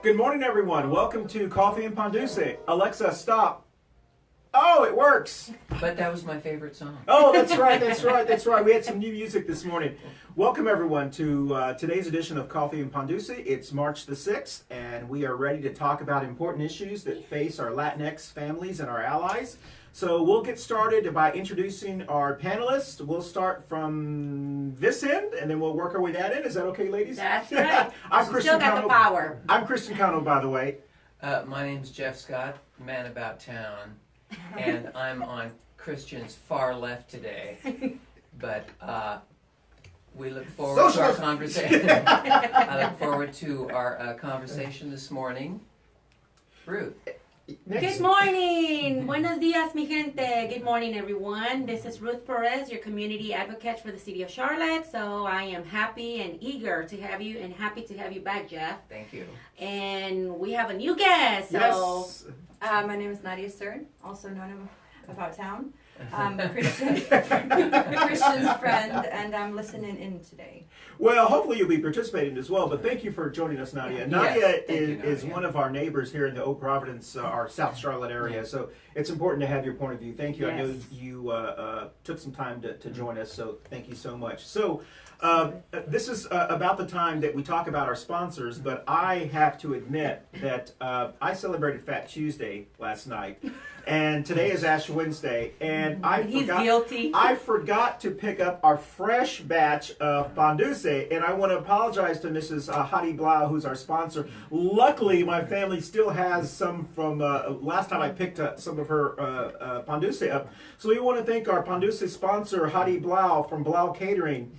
Good morning, everyone. Welcome to CafeYPanDulce. Alexa, stop. Oh, it works. But that was my favorite song. Oh, that's right, that's right, that's right. We had some new music this morning. Welcome, everyone, to today's edition of CafeYPanDulce. It's March the 6th, and we are ready to talk about important issues that face our LatinX families and our allies. So we'll get started by introducing our panelists. We'll start from this end, and then we'll work our way that end. Is that okay, ladies? That's right. I'm She Christian still got Cano. the power. I'm Christian Cano, by the way. My name's Jeff Scott, man about town, and I'm on Christian's far left today. But we look forward to our conversation. I look forward to our conversation this morning. Ruth. Next. Good morning. Buenos dias, mi gente. Good morning, everyone. This is Ruth Perez, your community advocate for the city of Charlotte. So I am happy and eager to have you and happy to have you back, Jeff. Thank you. And we have a new guest. So Yes. My name is Nadia Syrn, also known about town. I'm a Christian's friend, and I'm listening in today. Well, hopefully you'll be participating as well, but thank you for joining us, Nadia. Nadia Thank you, is Nadia. one of our neighbors here in the Oak Providence, our South Charlotte area, Yeah. so it's important to have your point of view. Thank you. I know Yes. you took some time to join us, so thank you so much. So this is about the time that we talk about our sponsors, but I have to admit that I celebrated Fat Tuesday last night, and today is Ash Wednesday, and he's guilty. I forgot to pick up our fresh batch of Pandulce, and I want to apologize to Mrs. Hadi Blau, who's our sponsor. Luckily, my family still has some from last time I picked up some of her Pandulce up. So we want to thank our Pandulce sponsor, Hadi Blau from Blau Catering.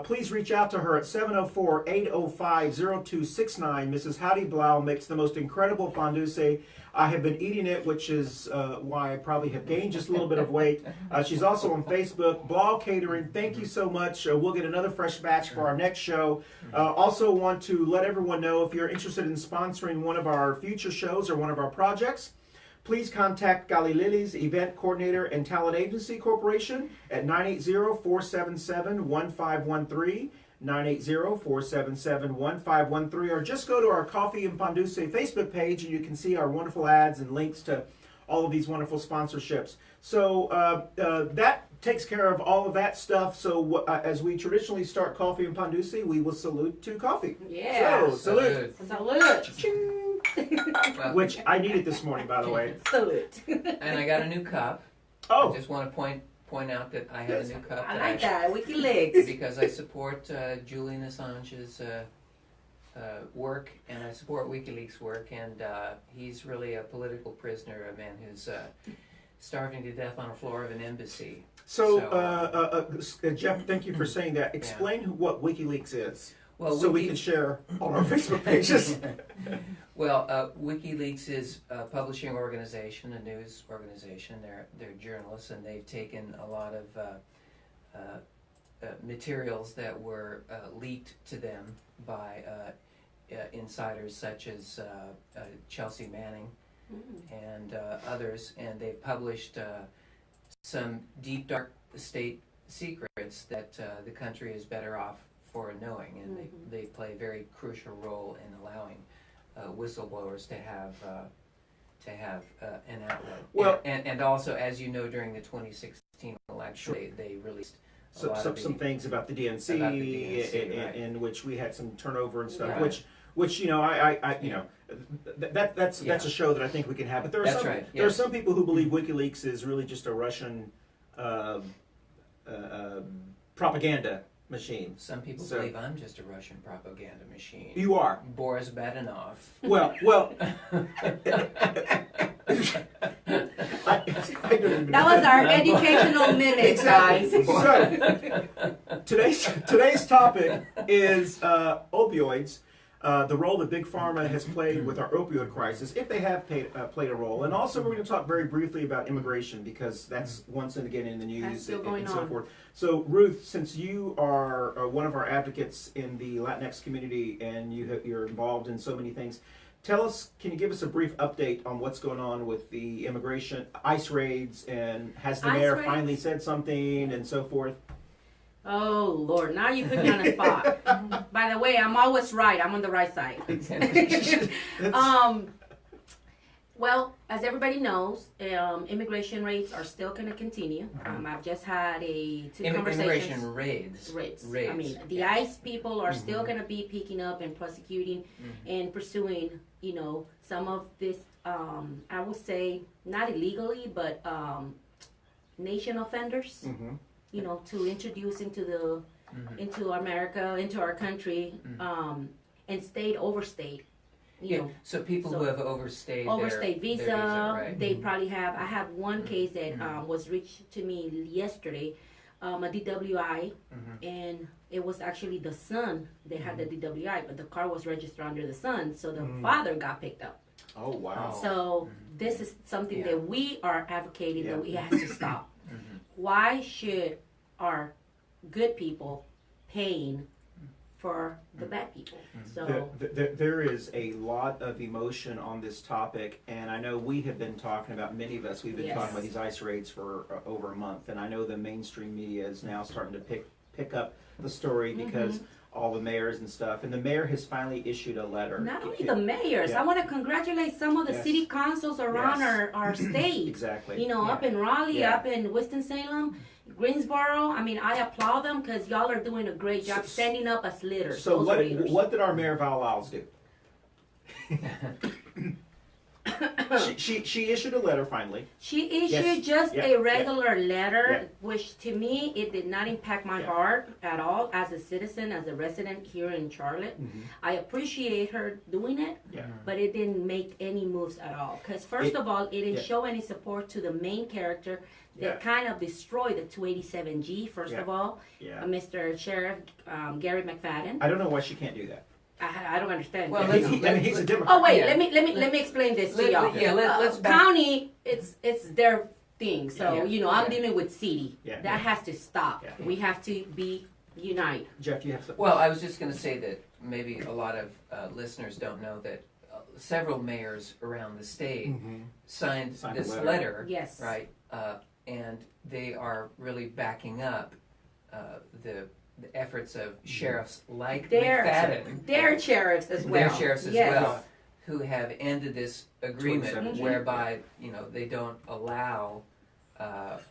Please reach out to her at 704-805-0269. Mrs. Hadi Blau makes the most incredible Pandulce. I have been eating it, which is why I probably have gained just a little bit of weight. She's also on Facebook, Blau Catering. Thank you so much. We'll get another fresh batch for our next show. Also want to let everyone know if you're interested in sponsoring one of our future shows or one of our projects, please contact Galilili's event coordinator and talent agency corporation at 980-477-1513, 980-477-1513, or just go to our CafeYPanDulce Facebook page and you can see our wonderful ads and links to all of these wonderful sponsorships. So that takes care of all of that stuff. So as we traditionally start CafeYPanDulce, we will salute to coffee. Yeah. So salute. Salute. Well, Which I needed this morning, by the way. Salute. and I got a new cup. Oh. I just want to point out that I have Yes. a new cup. I like that. WikiLeaks. Because I support Julian Assange's work, and I support WikiLeaks' work, and he's really a political prisoner, a man who's starving to death on the floor of an embassy. So, Jeff, thank you for saying that. Explain what WikiLeaks is, Well, so we can share on our Facebook pages. Well, WikiLeaks is a publishing organization, a news organization. They're journalists, and they've taken a lot of materials that were leaked to them by insiders such as Chelsea Manning and others, and they've published some deep, dark state secrets that the country is better off for knowing, and they play a very crucial role in allowing whistleblowers to have an outlet. Well- and also, as you know, during the 2016 election, they released a lot of Some things about the DNC, About the DNC, right. in which we had some turnover and stuff. Right. Which you know, that's a show that I think we can have. But there are That's some right, there are yes. some people who believe WikiLeaks is really just a Russian propaganda machine. Some people So- believe I'm just a Russian propaganda machine. You are. Boris Badenov. Well. I don't even That was our educational minute, guys. So, today's topic is opioids, the role that Big Pharma has played with our opioid crisis, if they have played a role. And also we're going to talk very briefly about immigration, because that's once and again in the news That's still and going so on. forth. So Ruth, since you are one of our advocates in the Latinx community and you're involved in so many things, can you give us a brief update on what's going on with the immigration, ICE raids, and has the ICE mayor raids? finally said something and so forth? Oh Lord, now you put me on the spot. By the way, I'm always right. I'm on the right side. Well, as everybody knows, immigration rates are still going to continue. I've just had two conversations. Immigration raids. I mean, the ICE people are still going to be picking up and prosecuting and pursuing, you know, some of this, I would say, not illegally, but nation offenders, you know, to introduce into America, into our country, and overstayed. You know, so people who have overstayed visa, their visa, right? They probably have. I have one case that was reached to me yesterday, a DWI, and it was actually the son that had the DWI, but the car was registered under the son, so the father got picked up. Oh wow! So this is something that we are advocating that we have to stop. Why should our good people paying for the bad people? So there is a lot of emotion on this topic, and I know we have been talking about, many of us, we've been talking about these ICE raids for over a month, and I know the mainstream media is now starting to pick up the story because all the mayors and stuff, and the mayor has finally issued a letter. Not only the mayors, I want to congratulate some of the city councils around our state. Exactly. You know, up in Raleigh, up in Winston-Salem, Greensboro. I mean, I applaud them because y'all are doing a great job standing up as leaders. So what did our Mayor Val Lyles do? she issued a letter finally. She issued just a regular letter, which to me, it did not impact my heart at all as a citizen, as a resident here in Charlotte. I appreciate her doing it, but it didn't make any moves at all. Because first of all, it didn't show any support to the main character that kind of destroyed the 287G, first of all, Mr. Sheriff Gary McFadden. I don't know why she can't do that. I don't understand. Well, he's a Democrat. Oh wait, let me explain this to y'all. Let's county, it's their thing. So I'm dealing with city. Yeah. That has to stop. We have to be united. Jeff, you have something? Well, I was just going to say that maybe a lot of listeners don't know that several mayors around the state signed this letter. Yes. Right. And they are really backing up the efforts of sheriffs like McFadden. Their sheriffs as well. Their sheriffs as well, who have ended this agreement whereby, you know, they don't allow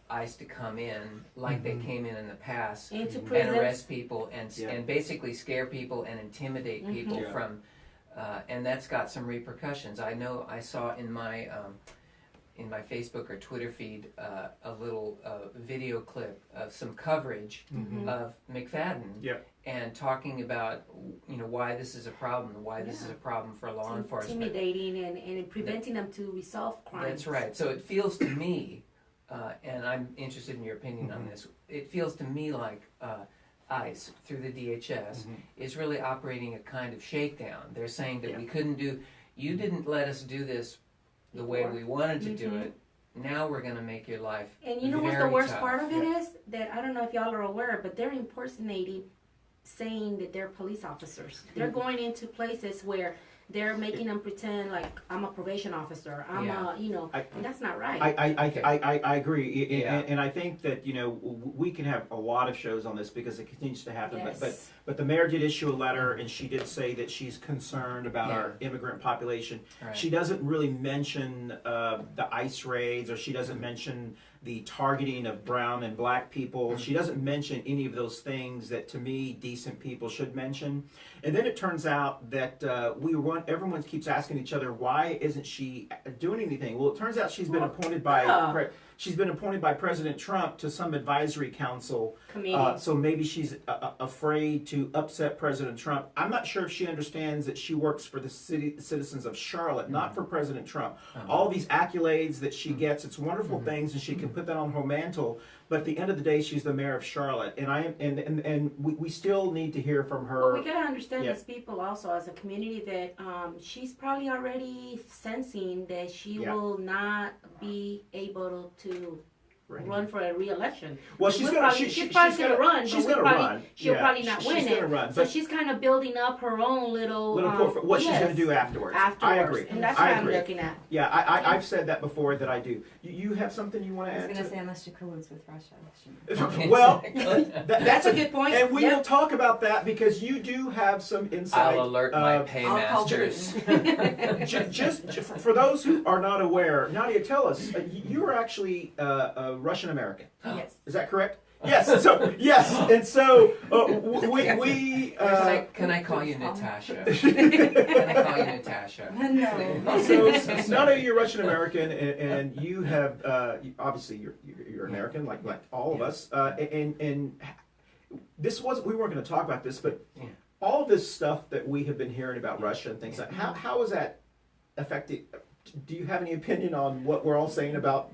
ICE to come in like they came in the past into and prisons, arrest people and basically scare people and intimidate people from, and that's got some repercussions. I know I saw in my Facebook or Twitter feed a little video clip of some coverage of McFadden and talking about, you know, why this is a problem, why this is a problem for law enforcement. Intimidating and preventing them to resolve crimes. That's right. So it feels to me, and I'm interested in your opinion on this, it feels to me like ICE, through the DHS, is really operating a kind of shakedown. They're saying that we couldn't you didn't let us do this the way we wanted to do it. Now we're going to make your life And you know what the worst part of it is? That I don't know if y'all are aware, but they're impersonating, saying that they're police officers. They're going into places where they're making them pretend like I'm a probation officer. I'm and that's not right. I agree, and I think that, you know, we can have a lot of shows on this because it continues to happen. Yes. But the mayor did issue a letter, and she did say that she's concerned about our immigrant population. Right. She doesn't really mention the ICE raids, or she doesn't mention the targeting of brown and black people. She doesn't mention any of those things that, to me, decent people should mention. And then it turns out that everyone keeps asking each other, why isn't she doing anything? Well, it turns out she's been appointed by President Trump to some advisory council. So maybe she's afraid to upset President Trump. I'm not sure if she understands that she works for the citizens of Charlotte, not for President Trump. All these accolades that she gets, it's wonderful things, and she can put that on her mantle. But at the end of the day, she's the mayor of Charlotte, and we still need to hear from her. Well, we gotta understand as people also, as a community, that she's probably already sensing that she will not be able to run for a re-election. Well, she's gonna run. She's gonna run. She'll probably not win She's it. gonna run. So she's kind of building up her own little what she's gonna do afterwards. I agree. And that's what I'm looking at. Yeah, I've said that before that I do. You have something you want to add? I was going to say, unless she colludes with Russia. Well, that's a good point. And we will talk about that because you do have some insight. I'll alert my paymasters. just for those who are not aware, Nadia, tell us, you are actually a Russian American. Yes. Is that correct? Yes. So yes, and so we. Can I call you Natasha? Can I call you Natasha? No. So Nadia, you're Russian American, and you have obviously you're American, like all of us, and this was we weren't going to talk about this, but all this stuff that we have been hearing about Russia and things like how is that affecting? Do you have any opinion on what we're all saying about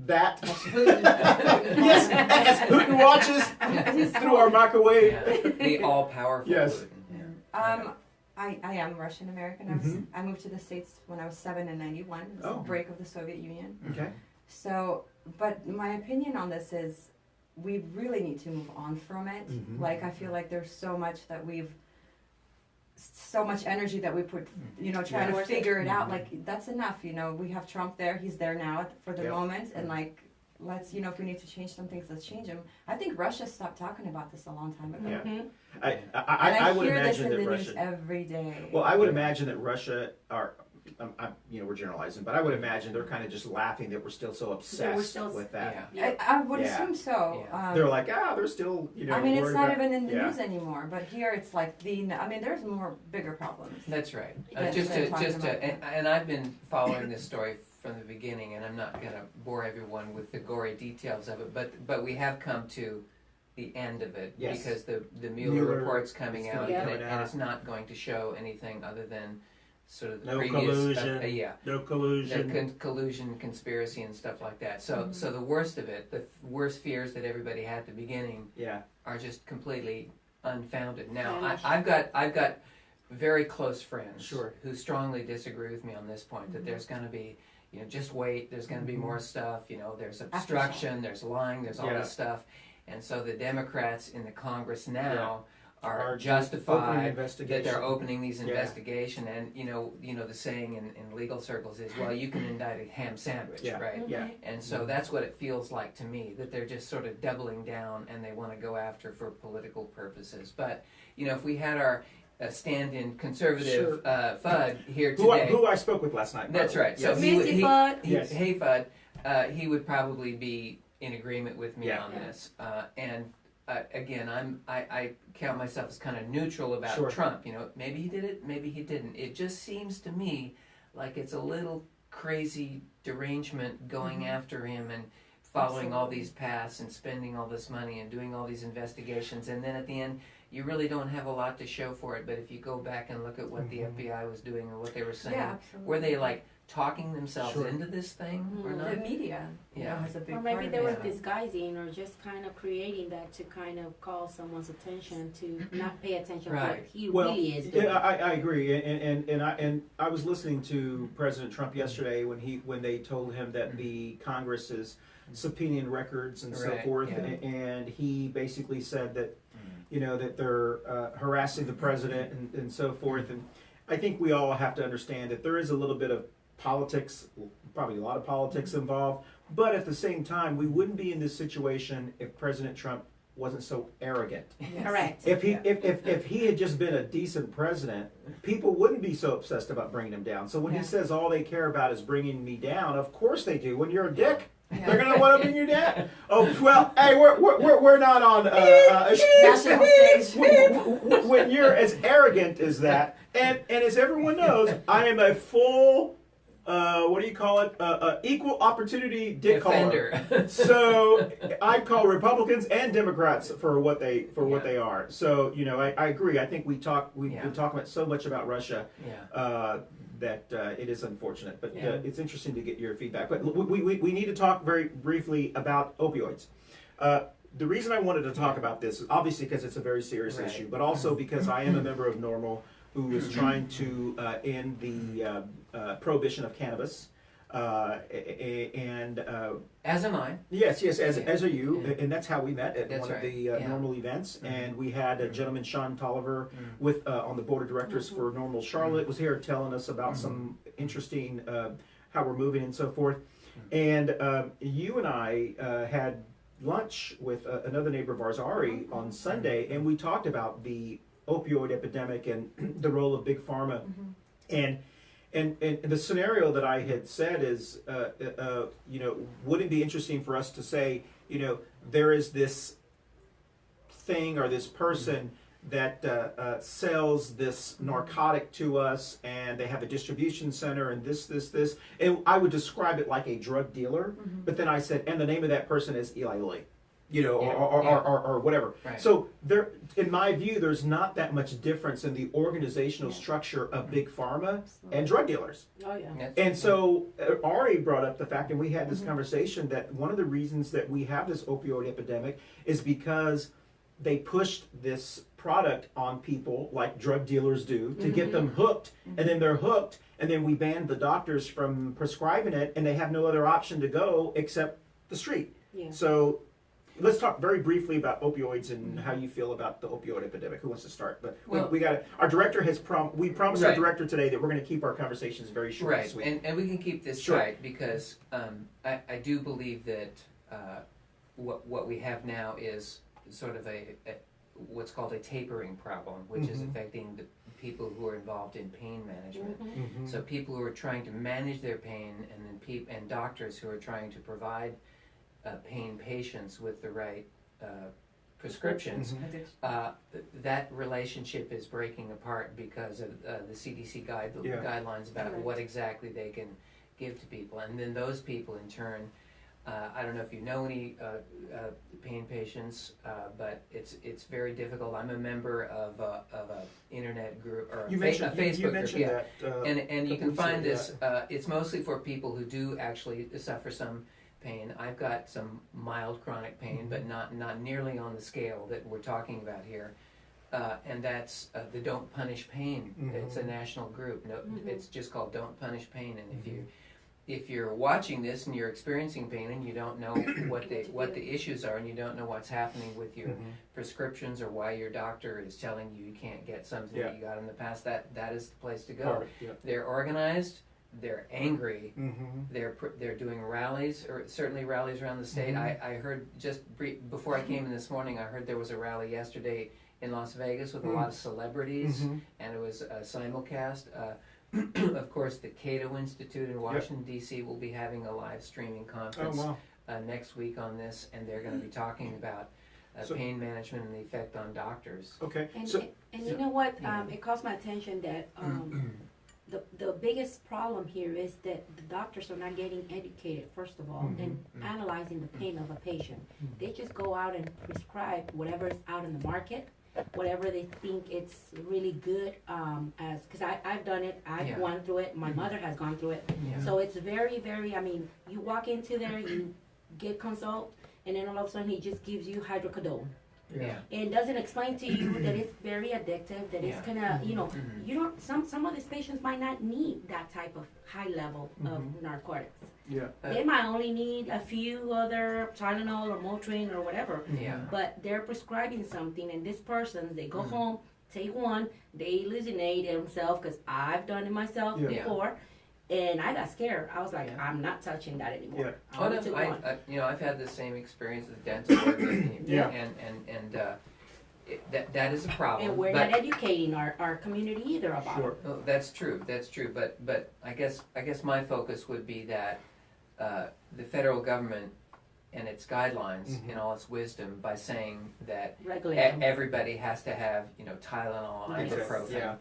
that? Yes, as Putin watches through our microwave. Yeah. The all-powerful Yes. Putin. I am Russian American. I moved to the States when I was 7 in 91. It was the break of the Soviet Union. Okay. So, but my opinion on this is we really need to move on from it. Like, I feel like there's so much energy that we put, trying to figure it out. Like, that's enough, we have Trump there, he's there now for the moment, and like, let's, if we need to change some things, let's change them. I think Russia stopped talking about this a long time ago. Yeah. I would hear imagine this in that the Russia. news every day. Well, I would imagine that Russia are. We're generalizing, but I would imagine they're kind of just laughing that we're still so obsessed with that. I would assume so. Yeah. They're like, they're still, I mean, it's not about, even in the news anymore, but here it's like there's bigger problems. That's right. Yeah, and I've been following this story from the beginning, and I'm not going to bore everyone with the gory details of it, but we have come to the end of it because the Mueller report's coming out, and it's not going to show anything other than sort of the no collusion, collusion, conspiracy, and stuff like that. So, so the worst of it, the worst fears that everybody had at the beginning, are just completely unfounded. Now, I've got very close friends who strongly disagree with me on this point. That there's going to be, just wait. There's going to be more stuff. There's obstruction. There's lying. There's all this stuff, and so the Democrats in the Congress now. Are justified that they're opening these investigations, and the saying in legal circles is, well, you can indict a ham sandwich, right? Yeah. And so that's what it feels like to me, that they're just sort of doubling down and they want to go after for political purposes. But if we had our stand-in conservative Fudd here today, who I spoke with last night. That's right. So hey Fudd, he would probably be in agreement with me on this, and. Again, I count myself as kind of neutral about Trump. Maybe he did it, maybe he didn't. It just seems to me like it's a little crazy derangement going after him and following all these paths and spending all this money and doing all these investigations. And then at the end, you really don't have a lot to show for it. But if you go back and look at what the FBI was doing or what they were saying, were they like talking themselves into this thing or not? The media, has a big or maybe part they of were it. disguising or just kind of creating that to kind of call someone's attention to not pay attention to what he really is doing. Yeah, I agree, and I was listening to President Trump yesterday when they told him that the Congress is subpoenaing records and so forth, and he basically said that that they're harassing the president and so forth, and I think we all have to understand that there is a little bit of politics, probably a lot of politics involved, but at the same time, we wouldn't be in this situation if President Trump wasn't so arrogant. Correct. If he had just been a decent president, people wouldn't be so obsessed about bringing him down. So when he says all they care about is bringing me down, of course they do. When you're a dick, they're gonna want to bring you down. Oh well, hey, we're not on national stage. When you're as arrogant as that, and as everyone knows, I am a full. What do you call it? Equal opportunity dick caller. So I call Republicans and Democrats for what they are. So I agree. I think we've been talking about so much about Russia that it is unfortunate. But it's interesting to get your feedback. But we need to talk very briefly about opioids. The reason I wanted to talk about this is obviously because it's a very serious issue, but also because I am a member of NORML who is trying to end the prohibition of cannabis and As am I. yes, as are you, and that's how we met at That's one of right. the normal events. And we had a gentleman, Sean Tolliver, with on the board of directors for Normal Charlotte, was here telling us about some interesting how we're moving and so forth. And you and I had lunch with another neighbor of ours, Ari, on Sunday, and we talked about the opioid epidemic and the role of Big Pharma. And the scenario that I had said is, you know, wouldn't it be interesting for us to say, you know, there is this thing or this person that sells this narcotic to us, and they have a distribution center, and this. And I would describe it like a drug dealer, but then I said, and the name of that person is Eli Lilly. You know, or whatever. Right. So there, in my view, there's not that much difference in the organizational structure of Big Pharma and drug dealers. Oh yeah. And so Ari brought up the fact, and we had this conversation, that one of the reasons that we have this opioid epidemic is because they pushed this product on people like drug dealers do to get them hooked, and then they're hooked, and then we banned the doctors from prescribing it, and they have no other option to go except the street. Yeah. So let's talk very briefly about opioids and how you feel about the opioid epidemic. Who wants to start? But Well, we got our director has we promised our Right. director today that we're going to keep our conversations very short and Right, sweet. and we can keep this Sure. tight because I do believe that what we have now is sort of a what's called a tapering problem, which is affecting the people who are involved in pain management. So people who are trying to manage their pain, and then and doctors who are trying to provide pain patients with the right prescriptions. That relationship is breaking apart because of the CDC guidelines about what exactly they can give to people, and then those people in turn. I don't know if you know any pain patients, but it's very difficult. I'm a member of a internet group or You a mentioned Facebook you mentioned group. that, And you couple can find weeks ago, this. It's mostly for people who do actually suffer some pain. I've got some mild chronic pain, but not nearly on the scale that we're talking about here. And that's the Don't Punish Pain. It's a national group. No, it's just called Don't Punish Pain. And if you're watching this and you're experiencing pain and you don't know what the issues are, and you don't know what's happening with your prescriptions or why your doctor is telling you you can't get something that you got in the past, that is the place to go. Perfect, yeah. They're organized. They're angry. They're doing rallies, or certainly rallies around the state. I heard just before I came in this morning, I heard there was a rally yesterday in Las Vegas with a lot of celebrities, and it was a simulcast. Of course, the Cano Institute in Washington, D.C. will be having a live streaming conference next week on this, and they're going to be talking about pain management and the effect on doctors. Okay. And, So and you know what? It caught my attention that the biggest problem here is that the doctors are not getting educated, first of all, in analyzing the pain of a patient. They just go out and prescribe whatever is out in the market, whatever they think it's really good, because I've done it, I've gone through it, my mother has gone through it. So it's very, very, I mean, you walk into there, you get consult, and then all of a sudden he just gives you hydrocodone. And doesn't explain to you that it's very addictive, that it's gonna, you know, you don't, some of these patients might not need that type of high level of narcotics. They might only need a few other Tylenol or Motrin or whatever, but they're prescribing something, and this person, they go home, take one, they hallucinate themselves, because I've done it myself before, and I got scared. I was like, I'm not touching that anymore. Oh, no, I've had the same experience with dental work, and that is a problem. And we're not educating our community either about it. Oh, that's true. But I guess my focus would be that the federal government and its guidelines, in all its wisdom, by saying that everybody has to have, Tylenol, ibuprofen.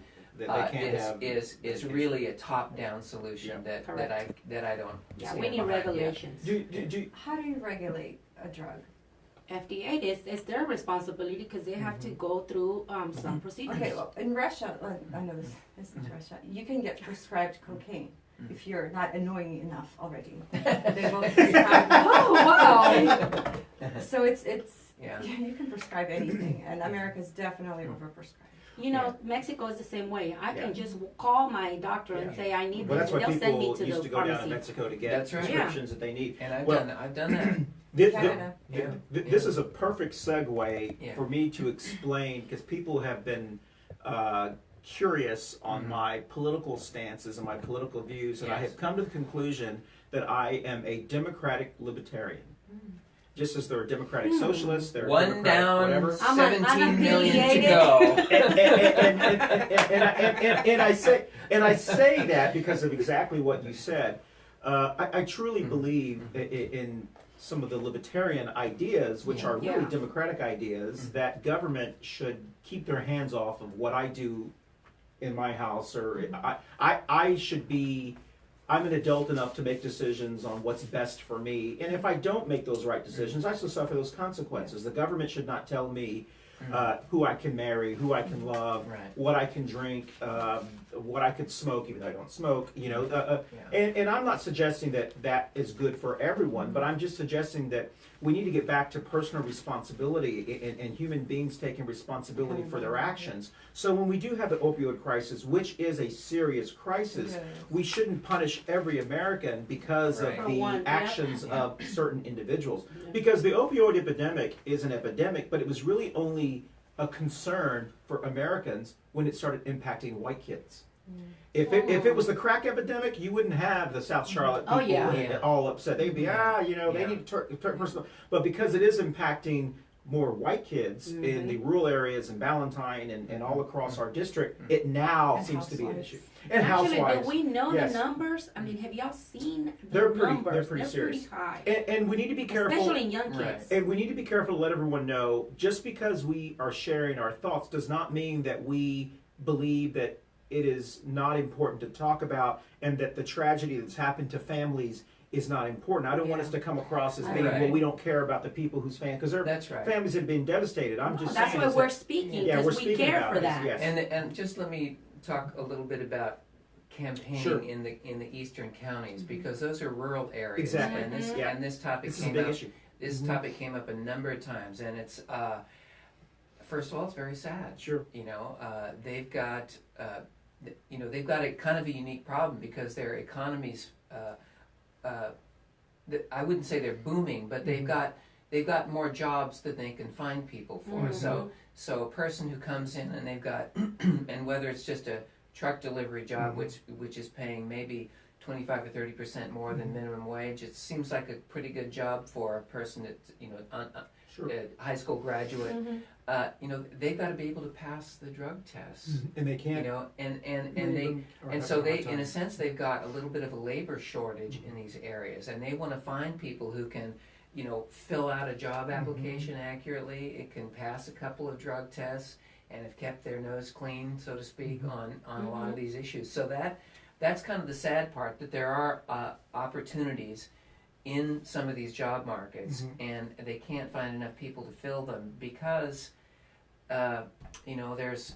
Is really a top-down solution that I don't. We need regulations. How do you regulate a drug? FDA it's their responsibility, because they have to go through some procedures. Okay, well, in Russia, I know this is Russia. You can get prescribed cocaine if you're not annoying enough already. They will prescribe. Oh wow! So it's you can prescribe anything, and America is definitely overprescribed. You know, Mexico is the same way. I can just call my doctor and say I need Well, this, that's and why they'll send me people to used the to go down to pharmacy. Mexico to get That's right. prescriptions that they need. And I've Well, done that. Canada. This is a perfect segue Yeah. for me to explain, because people have been curious on my political stances and my political views, and I Yes. have come to the conclusion that I am a democratic libertarian. Just as there are democratic socialists, there are One democratic down, whatever. 17 million to unaffiliated. go. And I say that because of exactly what you said. I truly believe in some of the libertarian ideas, which are really Yeah. democratic ideas, that government should keep their hands off of what I do in my house, or I should be. I'm an adult enough to make decisions on what's best for me, and if I don't make those right decisions, I still suffer those consequences. The government should not tell me who I can marry, who I can love, Right. what I can drink, what I could smoke, even though I don't smoke. You know, and I'm not suggesting that that is good for everyone, but I'm just suggesting that we need to get back to personal responsibility and human beings taking responsibility for their actions. So when we do have the opioid crisis, which is a serious crisis, we shouldn't punish every American because Right. of For the one, actions yeah. of certain individuals. Because the opioid epidemic is an epidemic, but it was really only a concern for Americans when it started impacting white kids. If it was the crack epidemic, you wouldn't have the South Charlotte people Yeah. all upset. They'd be, they Yeah. need to turn personal. But because it is impacting more white kids in the rural areas in Ballantyne and all across our district, it now And seems to be an housewives. issue. And Actually, housewives. do we know yes. the numbers? I mean, have y'all seen the They're pretty- numbers? they're pretty serious. high. And we need to be careful. Especially in young Right. kids. And we need to be careful to let everyone know, just because we are sharing our thoughts does not mean that we believe that it is not important to talk about and that the tragedy that's happened to families is not important. I don't want us to come across as being, Right. well, we don't care about the people whose families, because their That's right. families have been devastated. I'm just That's saying why is we're that- speaking, yeah, we're because we speaking care about for this, that. yes. And just let me talk a little bit about campaigning Sure. in the eastern counties, because those are rural areas. Exactly. And this Yeah. and this topic This is a came big up. issue. This topic came up a number of times, and it's first of all, it's very sad. Sure. You know, they've got they've got a kind of a unique problem because their economies. I wouldn't say they're booming, but they've got more jobs than they can find people for. So a person who comes in and they've got and whether it's just a truck delivery job, which is paying maybe 25 or 30% more than minimum wage, it seems like a pretty good job for a person that's Sure. a high school graduate. They've got to be able to pass the drug test. And they can't. And so they, in a sense, they've got a little bit of a labor shortage in these areas, and they want to find people who can, fill out a job application accurately. It can pass a couple of drug tests, and have kept their nose clean, so to speak, on a lot of these issues. So that's kind of the sad part, that there are opportunities in some of these job markets, and they can't find enough people to fill them because, there's,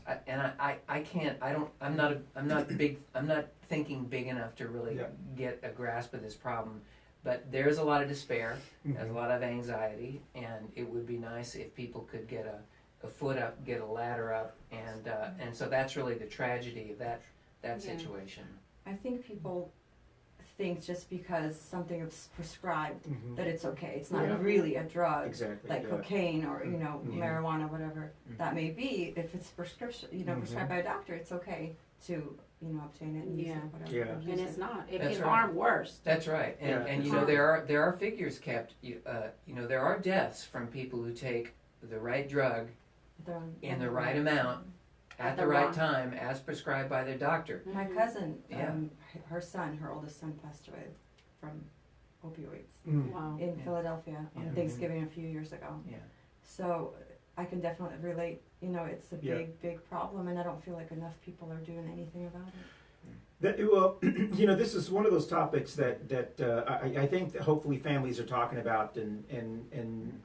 I'm not thinking big enough to really get a grasp of this problem, but there's a lot of despair, there's a lot of anxiety, and it would be nice if people could get a foot up, get a ladder up, and so that's really the tragedy of that situation. I think people think just because something is prescribed that it's okay. It's not really a drug, Exactly. like cocaine or marijuana, whatever that may be. If it's prescription, prescribed by a doctor, it's okay to obtain it and use it, whatever. Yeah. And it's not. It That's can right. harm worse. That's right, and there are figures kept. There are deaths from people who take the right drug in the right amount at the right time, as prescribed by their doctor. My cousin, her oldest son, passed away from opioids Wow. in Philadelphia on Thanksgiving a few years ago. Yeah. So I can definitely relate. It's a Yeah. big problem, and I don't feel like enough people are doing anything about it. This is one of those topics that I think that hopefully families are talking about, and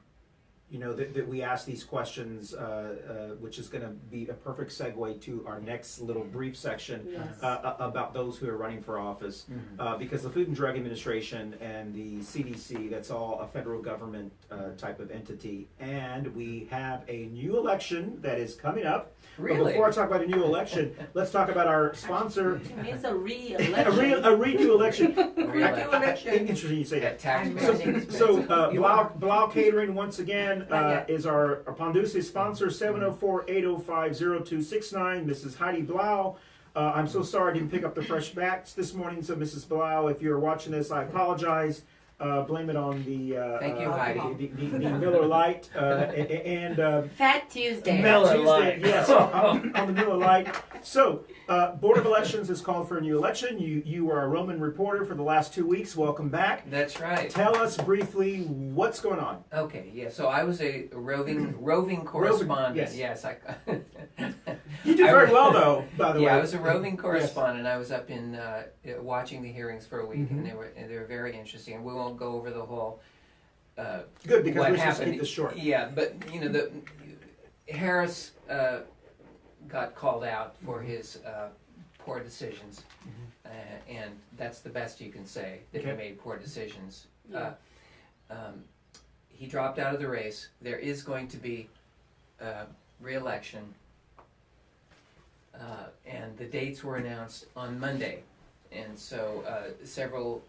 that we ask these questions, which is going to be a perfect segue to our next little brief section about those who are running for office. Because the Food and Drug Administration and the CDC, that's all a federal government type of entity. And we have a new election that is coming up. Really? But before I talk about a new election, let's talk about our sponsor. It's a re-election. A redo election. Interesting you say that. Tax So Blau Catering, once again, is our Pandulce sponsor, 704-805-0269. Mrs. Heidi Blau. I'm so sorry I didn't pick up the fresh batch this morning, so Mrs. Blau, if you're watching this, I apologize. Blame it on the Thank you, Heidi. the Miller Lite and Fat Tuesday. Miller Lite. Yes, on the Miller Lite. So, Board of Elections has called for a new election. You are a Roman reporter for the last 2 weeks. Welcome back. That's right. Tell us briefly what's going on. Okay, yeah. So I was a roving correspondent. Yes. You did very well, though. By the way. Yeah, I was a roving correspondent. I was up in watching the hearings for a week, and they were very interesting. And we won't go over the whole. Good, because what we're supposed to happened. keep this short. Yeah, but the Harris got called out for his poor decisions, and that's the best you can say, that he made poor decisions. Yeah. He dropped out of the race. There is going to be re-election, and the dates were announced on Monday, and so several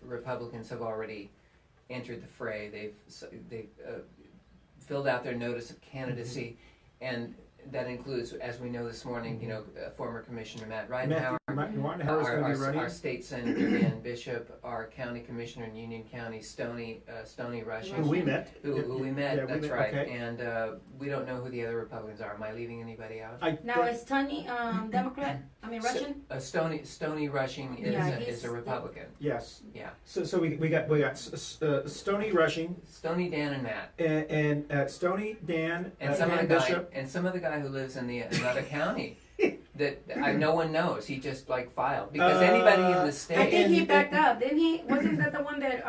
Republicans have already entered the fray. They've filled out their notice of candidacy, and that includes, as we know this morning, former Commissioner Matt Ridenhour, our state senator Dan Bishop, our county commissioner in Union County, Stony Rushing, Who we met. Who we met. Yeah, that's right. Okay. And we don't know who the other Republicans are. Am I leaving anybody out? Now is Tony Democrat? I mean Russian? Stony Rushing is a Republican. Yes. Yeah. So we got Stony Rushing, Stony Dan and Matt, and Stony Dan and some of the Bishop. the guy who lives in another county that no one knows. He just filed because anybody in the state. I think he backed up, didn't he? Wasn't that the one that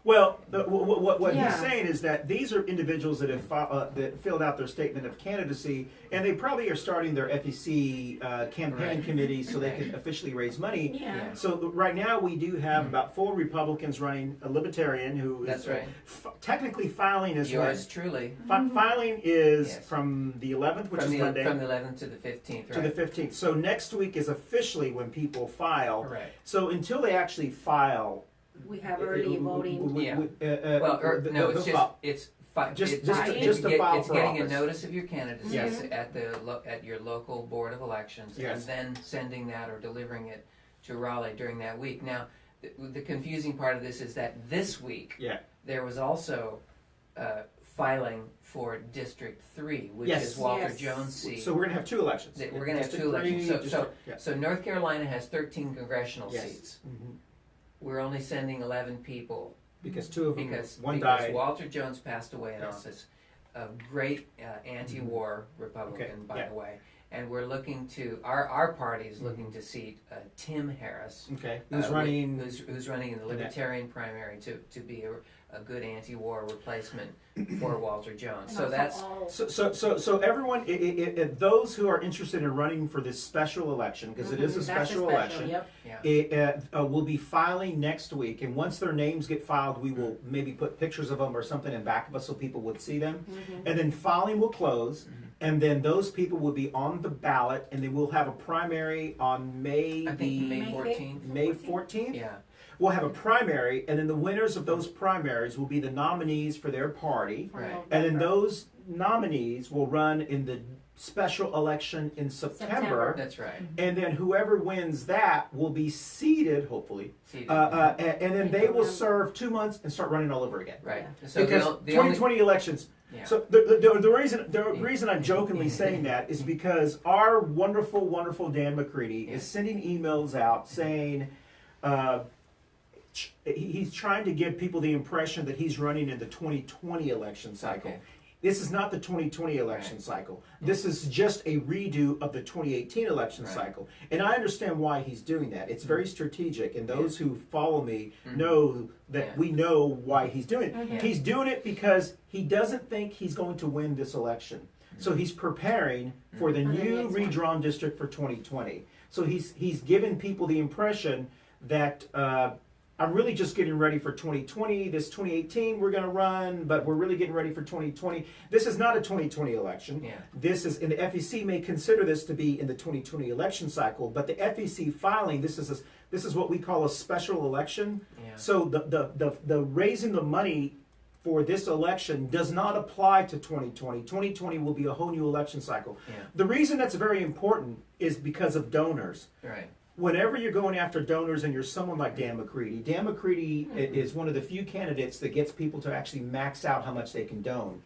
Well, what he's saying is that these are individuals that have that filled out their statement of candidacy, and they probably are starting their FEC campaign committee so they can officially raise money. Yeah. So right now we do have about 4 Republicans running, a Libertarian who is technically filing as yours truly. Filing is from the 11th, which is Monday. From the 11th to the 15th, right? To the 15th. So next week is officially when people file. Right. So until they actually file, we have early voting. It's getting a notice of your candidacy at your local board of elections, and then sending that or delivering it to Raleigh during that week. Now, the confusing part of this is that this week there was also filing for District 3, which is Walter Jones' seat. So we're going to have 2 elections. We're going to have 2 elections. So North Carolina has 13 congressional seats. Mm-hmm. We're only sending 11 people. Because 2 of them, one because died. Walter Jones passed away in office. A great anti-war Republican, by the way. And we're looking to, our party is looking to seat Tim Harris. Who's running in the Libertarian primary to be a good anti-war replacement for Walter Jones. So that's so everyone, those who are interested in running for this special election, because it is a special election, will be filing next week. And once their names get filed, we will maybe put pictures of them or something in back of us so people would see them. And then filing will close. And then those people will be on the ballot, and they will have a primary on May 14th. May 14th? Yeah. We'll have a primary, and then the winners of those primaries will be the nominees for their party. Right. And then those nominees will run in the special election in September. That's right. And then whoever wins that will be seated, hopefully. And then they will serve 2 months and start running all over again. Right. So because 2020 elections. Yeah. So the reason I'm jokingly saying that is because our wonderful Dan McCready is sending emails out saying he's trying to give people the impression that he's running in the 2020 election cycle. This is not the 2020 election cycle. This is just a redo of the 2018 election cycle. And I understand why he's doing that. It's very strategic, and those who follow me know that we know why he's doing it. He's doing it because he doesn't think he's going to win this election. So he's preparing for the new redrawn district for 2020. So he's giving people the impression that I'm really just getting ready for 2020. This 2018 we're going to run, but we're really getting ready for 2020. This is not a 2020 election. This is, and the FEC may consider this to be in the 2020 election cycle, but the FEC filing, this is what we call a special election. So the raising the money for this election does not apply to 2020. 2020 will be a whole new election cycle. The reason that's very important is because of donors. Whenever you're going after donors and you're someone like Dan McCready is one of the few candidates that gets people to actually max out how much they can donate.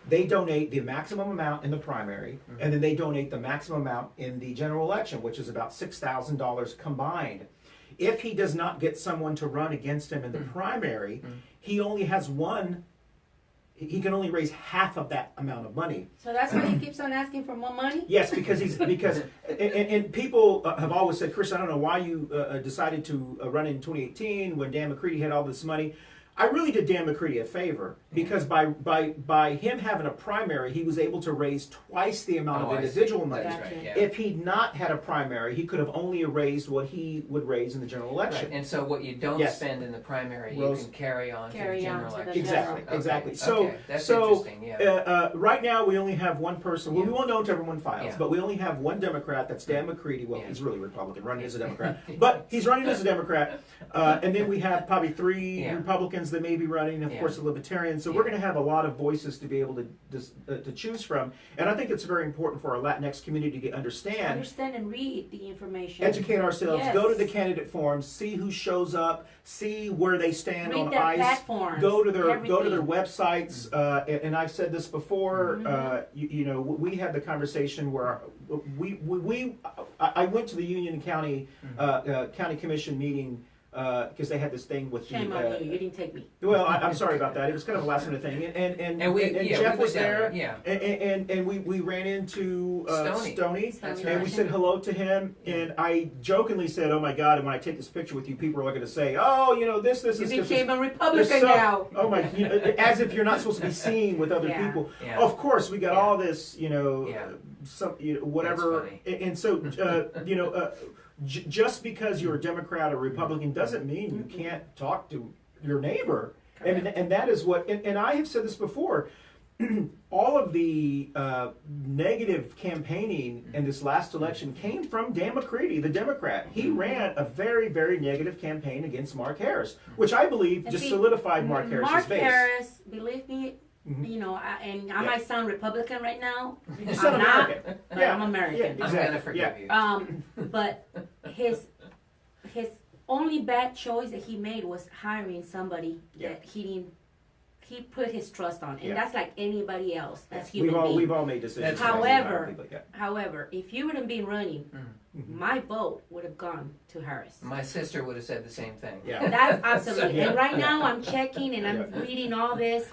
They donate the maximum amount in the primary, and then they donate the maximum amount in the general election, which is about $6,000 combined. If he does not get someone to run against him in the primary, he only has one. He can only raise half of that amount of money. So that's why he keeps on asking for more money? Yes, because and people have always said, Chris, I don't know why you decided to run in 2018 when Dan McCready had all this money. I really did Dan McCready a favor because by him having a primary, he was able to raise twice the amount of individual money. If he'd not had a primary, he could have only raised what he would raise in the general election. And so what you don't spend in the primary, you can carry on to the general election. Exactly. So that's interesting. Right now we only have one person. Well, we won't know until everyone files, but we only have one Democrat. That's Dan McCready. Well, he's really Republican, running as a Democrat, but he's running as a Democrat. And then we have probably 3 Republicans that may be running, of course, a Libertarian. So we're going to have a lot of voices to be able to choose from. And I think it's very important for our Latinx community to understand And read the information. Educate ourselves. Go to the candidate forums. See who shows up. See where they stand on their ICE. Platforms, go to their websites. And I've said this before. We had the conversation where I went to the Union County County Commission meeting. Because they had this thing with Shame on you, you didn't take me. Well, I'm sorry about that. It was kind of a last minute thing, and Jeff was there, and we ran into Stoney, and we said hello to him, and I jokingly said, "Oh my God!" And when I take this picture with you, people are going to say, "Oh, this is." You became a Republican now. Oh my! As if you're not supposed to be seen with other people. Of course, we got all this, whatever, and so just because you're a Democrat or Republican doesn't mean you can't talk to your neighbor. And that is what, and I have said this before, all of the negative campaigning in this last election came from Dan McCready, the Democrat. He ran a very, very negative campaign against Mark Harris, which I believe just solidified Mark Harris's base. Mark Harris, believe me, and I might sound Republican right now. You sound American. But I'm American. I'm gonna forgive you. But his only bad choice that he made was hiring somebody that he put his trust on, and that's like anybody else. That's human being. We've all made decisions. However, if you wouldn't been running, my vote would have gone to Harris. My sister would have said the same thing. That's absolutely. And right now I'm checking and I'm reading all this.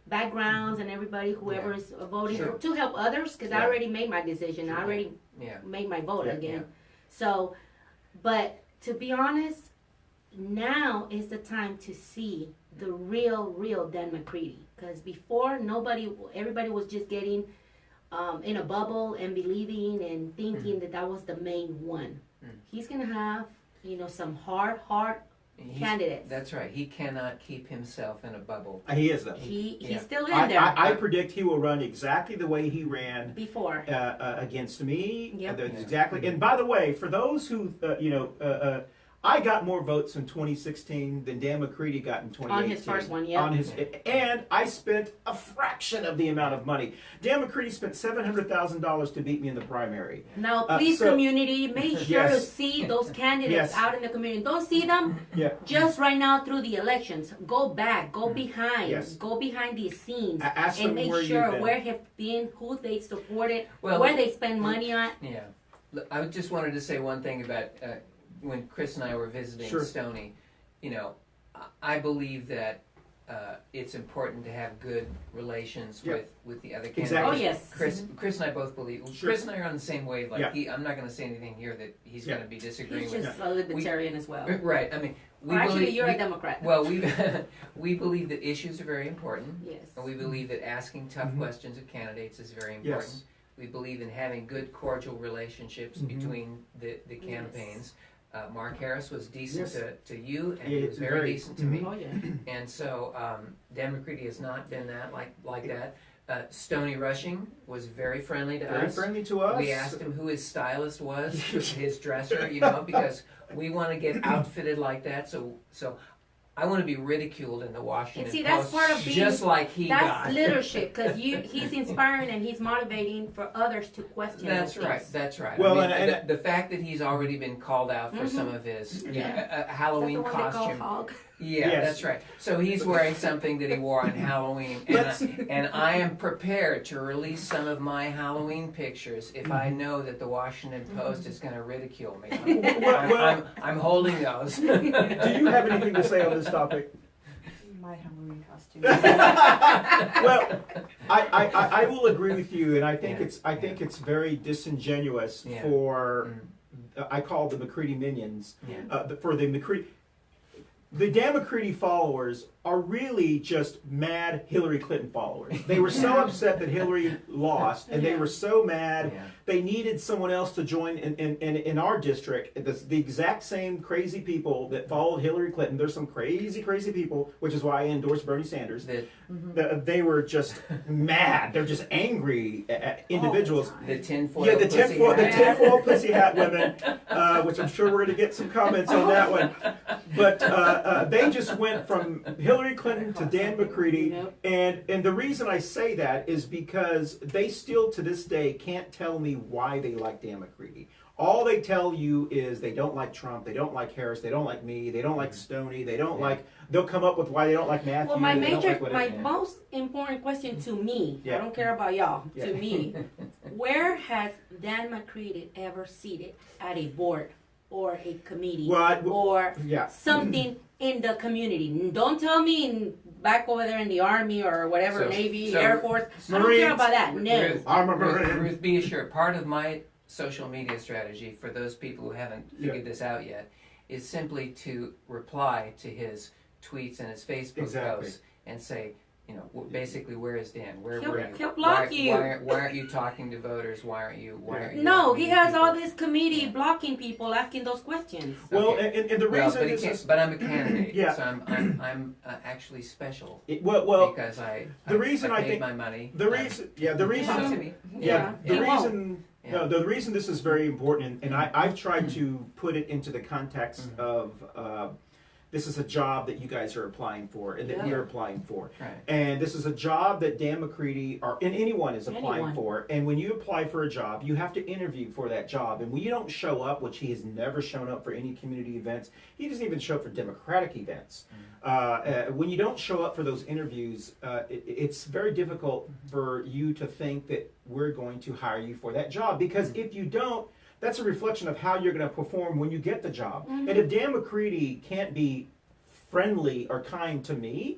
Backgrounds and everybody, whoever is voting to help others, because I already made my decision. I already made my vote again. So, but to be honest, now is the time to see the real Dan McCready. Because before, everybody was just getting in a bubble and believing and thinking that was the main one. He's gonna have, some hard candidates. That's right. He cannot keep himself in a bubble. He is though. He's still in there. I predict he will run exactly the way he ran before against me. Exactly. And by the way, for those who I got more votes in 2016 than Dan McCready got in 2018. On his first one, and I spent a fraction of the amount of money. Dan McCready spent $700,000 to beat me in the primary. Now, please, community, make sure to see those candidates out in the community. Don't see them just right now through the elections. Go back, go behind, go behind the scenes, and make sure where have been, who they supported, where they spend money on. Yeah, I just wanted to say one thing about. When Chris and I were visiting Stoney, I believe that it's important to have good relations Yeah. with the other Exactly. candidates. Oh, yes. Chris and I both believe. Sure. Chris and I are on the same wavelength. Yeah. I'm not going to say anything here that he's Yeah. going to be disagreeing He's with. just a libertarian as well. Right. I mean, we Or actually, believe. you're a Democrat. Well, we believe that issues are very important, Yes. and we believe that asking tough Mhm. questions of candidates is very important. Yes. We believe in having good, cordial relationships Mhm. between the campaigns. Mark Harris was decent Yes. to you, and he Yeah, was very very. decent to me. Oh yeah. And so, Democracy has not been that like that. Stony Rushing was very friendly to Very us. friendly to us. We asked him who his stylist was, his dresser, because we want to get outfitted like that. So I want to be ridiculed in the Washington And see, that's Post, part of being- just like he That's got. leadership because he's inspiring and he's motivating for others to question. That's those right. things. That's right. Well, I mean, and- the fact that he's already been called out for some of his Halloween Is that the one they call costume. hog? Yeah, Yes. that's right. So he's wearing something that he wore on Halloween, and I am prepared to release some of my Halloween pictures if I know that the Washington Post is going to ridicule me. I'm holding those. Do you have anything to say on this topic? My Halloween costume. Well, I will agree with you, and I think Yeah. it's very disingenuous Yeah. for I call the McCready minions Yeah. for the McCready. The Dan McCready followers are really just mad Hillary Clinton followers. They were so upset that Hillary lost, and they were so mad. Yeah. They needed someone else to join in our district. The exact same crazy people that followed Hillary Clinton. There's some crazy people, which is why I endorsed Bernie Sanders. They were just mad. They're just angry individuals. The tinfoil. Yeah, the pussy hat. tinfoil pussy hat women, which I'm sure we're going to get some comments on that one. But they just went from Hillary Clinton to Dan McCready, and the reason I say that is because they still to this day can't tell me why they like Dan McCready. All they tell you is they don't like Trump, they don't like Harris, they don't like me, they don't like Stoney, they don't like. They'll come up with why they don't like Matthew. Well, my they don't like my whatever. most important question to me, Yeah. I don't care about y'all, Yeah. to me, where has Dan McCready ever seated at a board or a committee or yeah. something in the community? Don't tell me back over there in the Army or whatever, So- Navy, so Air Force. I don't Marines. care about that. No. Ruth, I'm a Marine. Ruth, be assured, part of my social media strategy for those people who haven't figured this out yet is simply to reply to his tweets and his Facebook Exactly. posts and say, basically, where is Dan? Where He'll- were you? he'll block you. Why aren't you talking to voters? Why aren't you? No, he has all this. this committee blocking people asking those questions. Well, Okay. and the reason but, this is but I'm a candidate, Yeah. so I'm actually special well because I reason I paid think- my money. the reason Talk to reason me. yeah the He won't. reason Yeah. no the reason this is very important, and I've tried to put it into the context of this is a job that you guys are applying for and that Yeah. we're applying for. Right. And this is a job that Dan McCready and anyone is applying Anyone. for. And when you apply for a job, you have to interview for that job. And when you don't show up, which he has never shown up for any community events, he doesn't even show up for Democratic events. When you don't show up for those interviews, it's very difficult for you to think that we're going to hire you for that job. Because if you don't, that's a reflection of how you're going to perform when you get the job. And if Dan McCready can't be friendly or kind to me,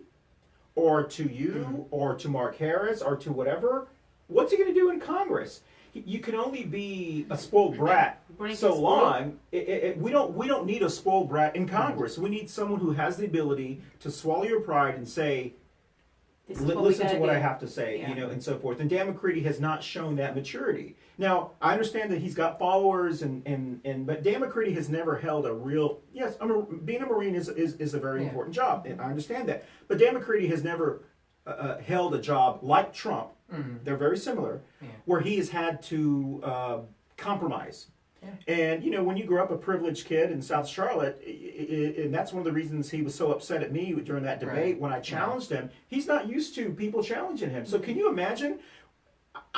or to you, or to Mark Harris, or to whatever, what's he going to do in Congress? You can only be a spoiled brat Bring so his long. We don't need a spoiled brat in Congress. We need someone who has the ability to swallow your pride and say, This is what we listen to gotta what do. I have to say, Yeah. and so forth. And Dan McCready has not shown that maturity. Now, I understand that he's got followers, but Dan McCready has never held a real. Yes, being a Marine is a very important job, and I understand that. But Dan McCready has never held a job like Trump. They're very similar, where he has had to compromise. And when you grow up a privileged kid in South Charlotte, and that's one of the reasons he was so upset at me during that debate when I challenged him. He's not used to people challenging him. So can you imagine,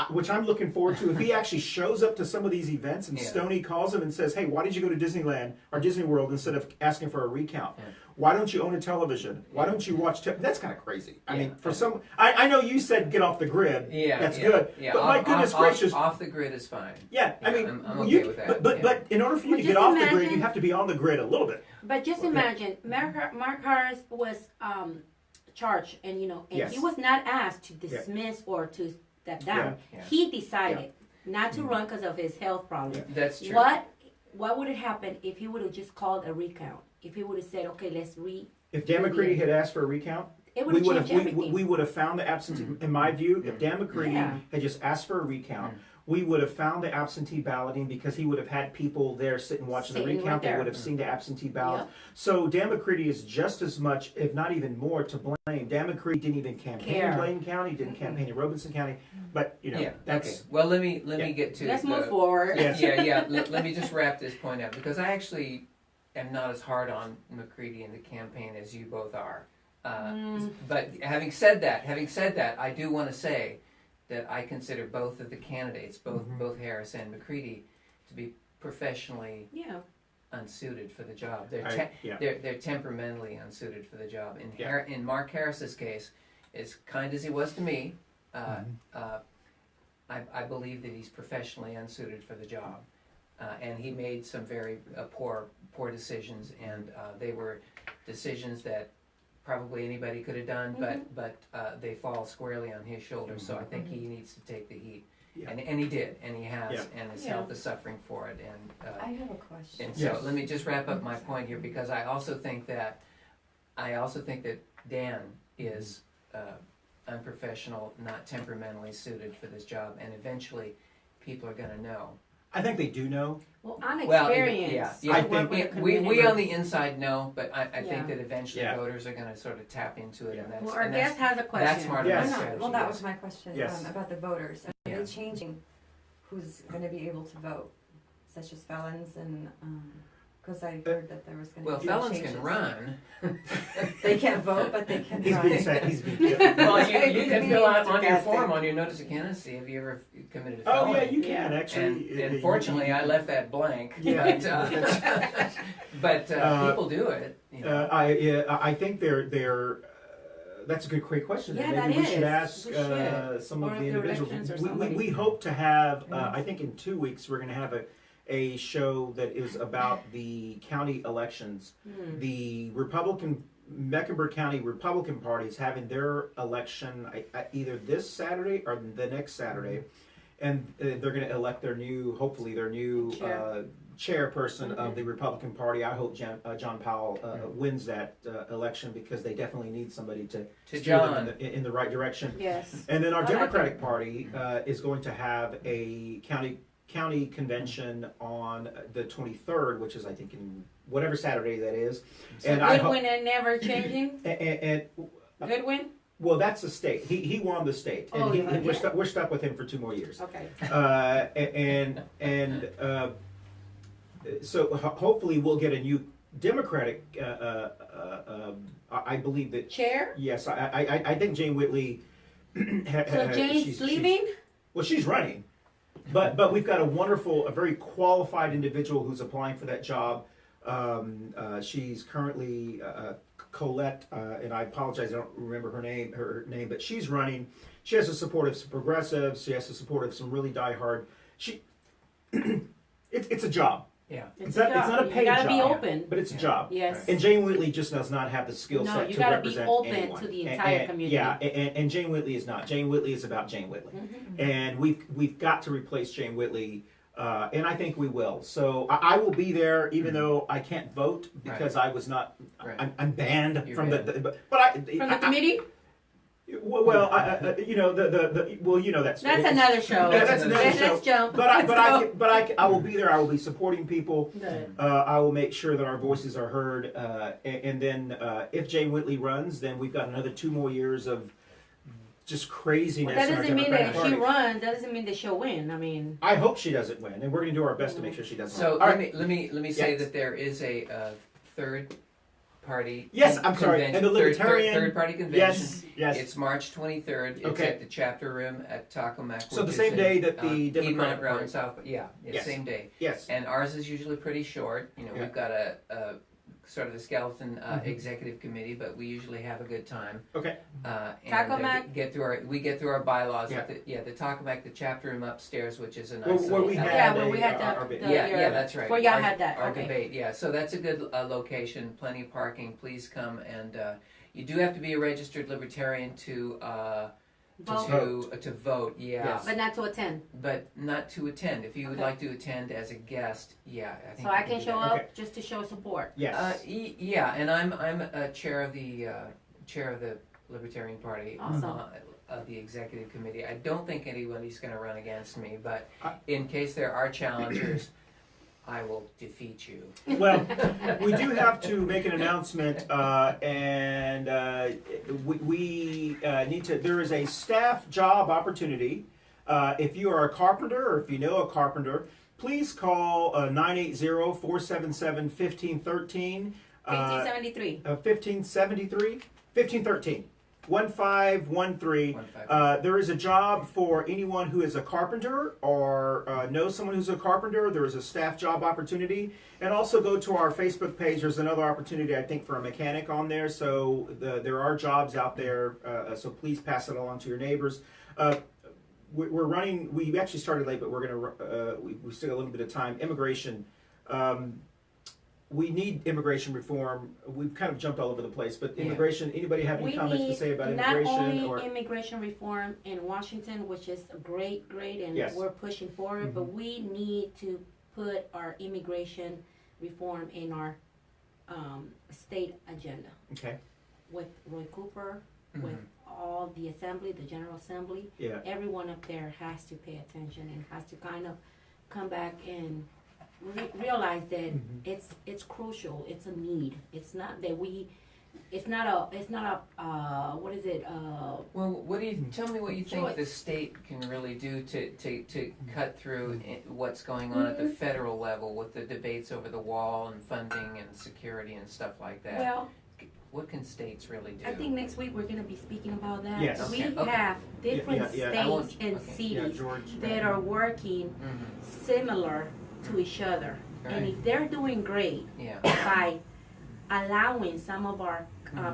which I'm looking forward to, if he actually shows up to some of these events and Stoney calls him and says, "Hey, why did you go to Disneyland or Disney World instead of asking for a recount? Why don't you own a television? Why don't you watch?" That's kind of crazy. I mean, for some, I know you said get off the grid. That's good. Yeah. But my goodness gracious. Off the grid is fine. Yeah, I mean, I'm okay with that. But in order for you Well, to just get off the grid, imagine- you have to be on the grid a little bit. But just imagine, Mark Harris was charge, and and Yes. he was not asked to dismiss or to step down. Yeah. He decided not to run because of his health problem. That's true. What would have happened if he would have just called a recount? If he would have said, okay, let's If Dan McCready had asked for a recount, it would we have would changed have everything. we would have found the absentee. In my view, if Dan McCready Yeah. had just asked for a recount, we would have found the absentee balloting because he would have had people there sitting watching the Sitting recount. right They there. would have seen the absentee ballots. Yep. So Dan McCready is just as much, if not even more, to blame. Dan McCready didn't even campaign in Blaine County, didn't campaign in Robinson County, but Yeah. that's Okay. Well, let me get to. Let's move forward. Yes. Yeah. Let me just wrap this point up because I actually am not as hard on McCready in the campaign as you both are. But having said that, I do want to say that I consider both of the candidates, both Harris and McCready, to be professionally Yeah. unsuited for the job. Yeah. They're temperamentally unsuited for the job. In Mark Harris's case, as kind as he was to me, I believe that he's professionally unsuited for the job, and he made some very poor decisions, and they were decisions that probably anybody could have done, but they fall squarely on his shoulders. So I think he needs to take the heat. Yeah. And he did, and he has, Yeah. and his Yeah. health is suffering for it. And I have a question. and so let me just wrap up my point here because I also think that Dan is unprofessional, not temperamentally suited for this job, and eventually people are going to know. I think they do know. Well, Well, unexperienced. yeah. I to work think with a We community. on the inside know, but I Yeah. think that eventually Yeah. voters are going to sort of tap into it, and that's Well, our and guest has a question. that's smart of Yes. my No, strategy. well, that yes. was my question Yes. about the voters. Are Yeah. they changing who's going to be able to vote, such as felons and? Because I heard that there was going to Well, be felons changes. can run. They can't vote, but they can He's run. been saying he's been. Well, you can fill out on your Sarcastic. form on your notice of candidacy. Have you ever committed a Oh felony? yeah, you can actually. And fortunately, I left that blank. Yeah. But people do it. You know. I think they're. That's a great question. Yeah, Maybe that we should is. ask We should. some Or of the the individuals. elections or We somebody. hope to have. I think in 2 weeks we're going to have a show that is about the county elections. The Mecklenburg County Republican Party is having their election either this Saturday or the next Saturday, and they're going to elect hopefully their new chairperson of the Republican Party. I hope John Powell wins that election because they definitely need somebody to steer them in the right direction. Yes. And then our I like Democratic Party is going to have a county convention on the 23rd, which is I think in whatever Saturday that is. So And I Goodwin and never changing. and Goodwin. well, that's the state. He won the state, and Oh, yeah. we're stuck with him for 2 more years. Okay. So hopefully we'll get a new Democratic. I believe that. Chair. Yes, I think Jane Whitley. So Jane's leaving. Well, she's running, but we've got a very qualified individual who's applying for that job. She's currently Colette, and I apologize, I don't remember her name, but she's running. She has the support of some progressives. She has the support of some really diehard. It's a job. Yeah. It's not a paid You gotta be job, open. but it's a job. Yes. And Jane Whitley just does not have the skill No, set you to gotta be represent open anyone. to the entire community. Yeah, and Jane Whitley is not. Jane Whitley is about Jane Whitley, and we've got to replace Jane Whitley, and I think we will. So I will be there, even though I can't vote because I was not. Right. I'm banned You're from banned. the. From the committee. Well, that's Another show. Yeah, that's another show. Let's jump. I will be there. I will be supporting people. Good. I will make sure that our voices are heard. And then if Jane Whitley runs, then we've got another 2 more years of just craziness. That in our doesn't mean that Democratic if she Party. runs, that doesn't mean that she'll win. I mean. I hope she doesn't win, and we're going to do our best to make sure she doesn't. So win. let me say Yes. that there is a third party. Yes, I'm sorry. convention- And the Libertarian third party convention. Yes. It's March 23rd. It's Okay. at the chapter room at Tacomac. So the which same is day in, that the Democratic Piedmont Road Party- in South. Yeah, it's Yes. same day. Yes. And ours is usually pretty short. You know, Yeah. we've got a sort of a skeleton executive committee, but we usually have a good time. Okay. And Tacomac? get through our bylaws. Yeah. The Tacomac, the chapter room upstairs, which is a nice. Where little we had Yeah, where we had our the yeah, that's right. Where y'all Our- had that. Our Okay. debate, yeah. So that's a good location, plenty of parking. Please come and You do have to be a registered libertarian to vote. Yeah. Yes. But not to attend. But not to attend. If you would Okay. like to attend as a guest, yeah, I think So I you can do show that. up Okay. just to show support. Yes. Yeah, and I'm a chair of the Libertarian Party. Awesome. Of the executive committee. I don't think anybody's going to run against me, but I- in case there are challengers, I will defeat you. Well, we do have to make an announcement, and we need to. There is a staff job opportunity. If you are a carpenter, or if you know a carpenter, please call 980-477-1513. 1573. 1573, 1513. 1513. There is a job for anyone who is a carpenter or knows someone who's a carpenter. There is a staff job opportunity. And also go to our Facebook page. There's another opportunity, I think, for a mechanic on there. So there are jobs out there. So please pass it along to your neighbors. We're running, we actually started late, but we're going to, we still got a little bit of time. Immigration. We need immigration reform. We've kind of jumped all over the place, but immigration, anybody have any comments to say about immigration? Not only immigration reform in Washington, which is great, and Yes. we're pushing forward, but we need to put our immigration reform in our state agenda. Okay. With Roy Cooper, with all the assembly, the General Assembly, Yeah. everyone up there has to pay attention and has to kind of come back and realize that it's crucial. It's a need. It's not that it's not a what is it? Well, what do you tell me what you think choice. the state can really do to cut through what's going on at the federal level with the debates over the wall and funding and security and stuff like that? Well, what can states really do? I think next week we're going to be speaking about that. Yes. We Okay. have different Yeah. I won't- states and okay. cities George. that are working similar to each other. And Right. if they're doing great Yeah. by allowing some of our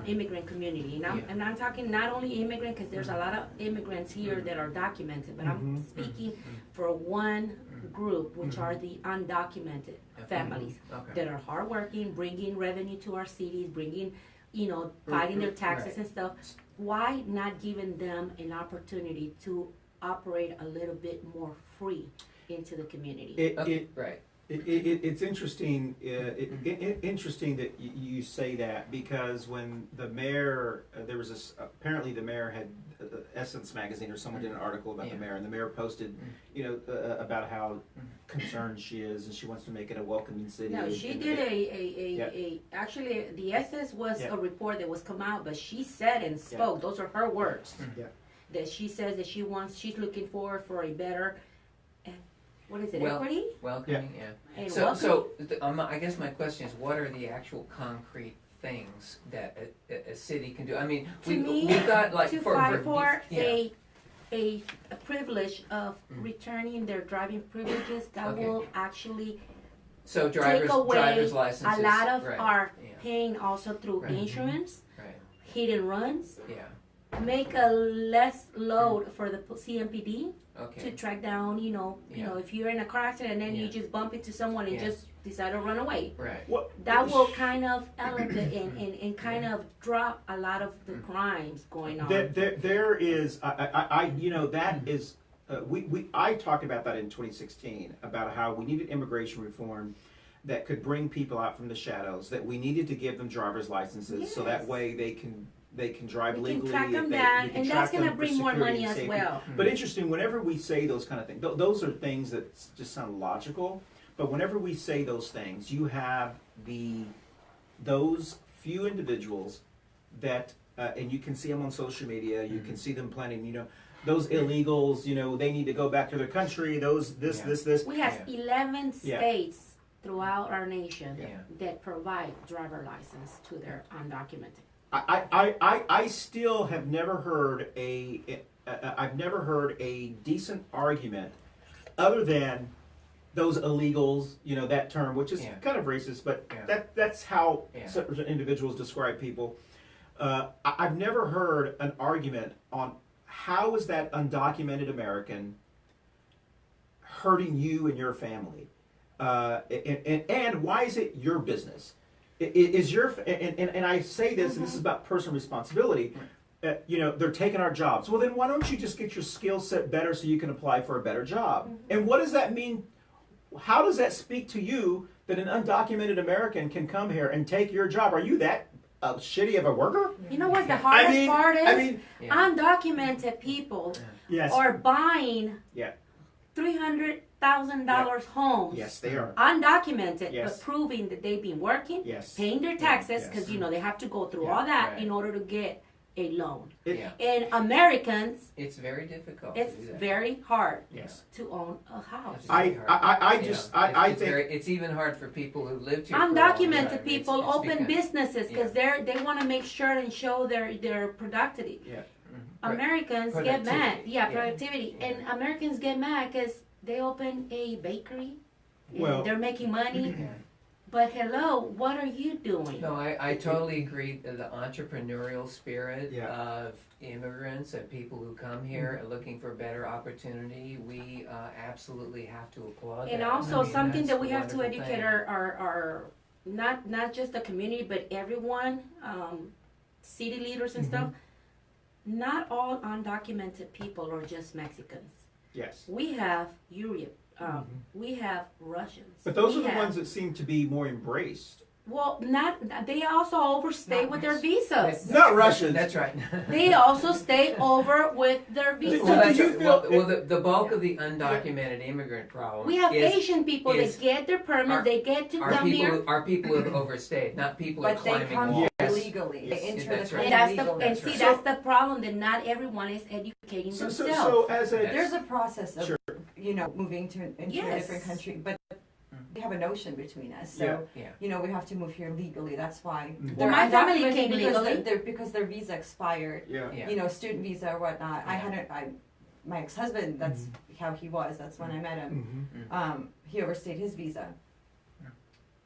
immigrant community, and Yeah. I'm talking not only immigrant, because there's a lot of immigrants here that are documented, but I'm speaking for one group, which are the undocumented families Okay. that are hardworking, bringing revenue to our cities, bringing, fighting their taxes Right. and stuff. Why not giving them an opportunity to operate a little bit more free into the community? Right. It's interesting. Interesting that you say that, because when the mayor, there was apparently the mayor had Essence magazine or someone did an article about the mayor, and the mayor posted, about how concerned she is and she wants to make it a welcoming city. No, she did actually the Essence was a report that was come out, but she said and spoke. Those are her words. Yeah. That she says that she's looking for a better. What is it? Well, Equity? Welcoming, yeah. And So I guess my question is, what are the actual concrete things that a city can do? I mean, we've got like to fight for a privilege of returning their driving privileges that will actually so take away driver's licenses, a lot of right, our yeah, paying also through Right. insurance, right, hit and runs, yeah, make a less load for the CMPD to okay, track down, Yeah. if you're in a car accident and then you Yeah. just bump into someone and Yeah. just decide to run away. right, That will kind of elevate and kind of drop a lot of the crimes going on. There is, that is, I talked about that in 2016, about how we needed immigration reform that could bring people out from the shadows, that we needed to give them driver's licenses so that Yes. way they can drive We can legally. track if them they- down, we can and track that's going to them for bring more security money and as safety. well. But interesting, whenever we say those kind of things, those are things that just sound logical. But whenever we say those things, you have those few individuals that, and you can see them on social media. You can see them planning. Those illegals. They need to go back to their country. This. We have 11 Yeah. states throughout our nation Yeah. that provide driver license to their undocumented. I still have never heard I've never heard a decent argument other than those illegals, that term, which is Yeah. kind of racist, but Yeah. that's how Yeah. certain individuals describe people. I've never heard an argument on how is that undocumented American hurting you and your family, and why is it your business? is your and I say this, and this is about personal responsibility. You know, they're taking our jobs. Well, then why don't you just get your skill set better so you can apply for a better job? And what does that mean? How does that speak to you that an undocumented American can come here and take your job? Are you that shitty of a worker? You know what the hardest part is? Yeah. Undocumented people Yes. are buying Yeah. $300,000 homes. Yes, they are. Undocumented, Yes. but proving that they've been working, Yes. paying their taxes, Yes. because you know they have to go through Yeah. all that Right. in order to get a loan. Yeah. And Americans, It's very difficult it's to do that. very hard Yes. to own a house. It's I very hard. just It's think very, it's even hard for people who lived here. For a long Undocumented time. people It's open become- businesses because they want to make sure and show their productivity. Yeah. Americans get mad. Productivity. Yeah, Yeah. productivity. Yeah. And Americans get mad because they open a bakery and Well- they're making money. Yeah. But hello, what are you doing? No, I totally agree. The entrepreneurial spirit Yeah. of immigrants and people who come here looking for better opportunity, we absolutely have to applaud And that. also I mean, something that's that we a have to wonderful educate thing. our not just the community but everyone, city leaders and stuff. Not all undocumented people are just Mexicans. Yes. We have Europe. We have Russians. But those We are the have- ones that seem to be more embraced. Well, they also overstay Not with their Russians. visas. Not Russians. That's right. They also stay over with their visas. Well, that's Did you right. feel- the bulk of the undocumented immigrant problem We have is, Asian people is- that get their permit, are- they get to are come people here. are people who have overstayed, not people who are But they climbing come walls. here Yes. legally. They Yes, enter that's the right. And country that's the legally. and see right. that's the problem that not everyone is educating So themselves. as a There's a process of Sure. moving into a Yes. different country, but we have an ocean between us. So Yeah. we have to move here legally. That's why. Mhm. Well, my family undocumented came because legally. because their visa expired. yeah. Yeah. Student visa or whatnot. Yeah. My ex-husband. That's how he was. That's when I met him. Mhm. He overstayed his visa.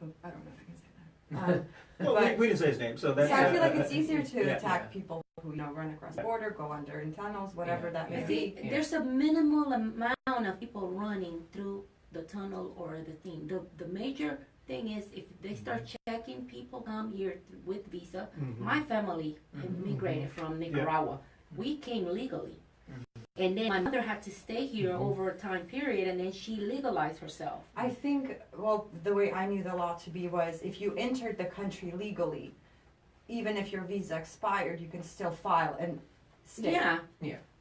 Oh, I don't know if I can say that. Well, But- we didn't say his name, so that's. So I feel like it's easier to yeah. attack people who run across the border, go under in tunnels, whatever that may Yeah. See, be. there's a minimal amount of people running through the tunnel or the thing. The major thing is if they start checking people come here with visa. Mhm. My family immigrated from Nicaragua. We came legally. And then my mother had to stay here over a time period, and then she legalized herself. I think, the way I knew the law to be was if you entered the country legally, even if your visa expired, you can still file and stay. Yeah,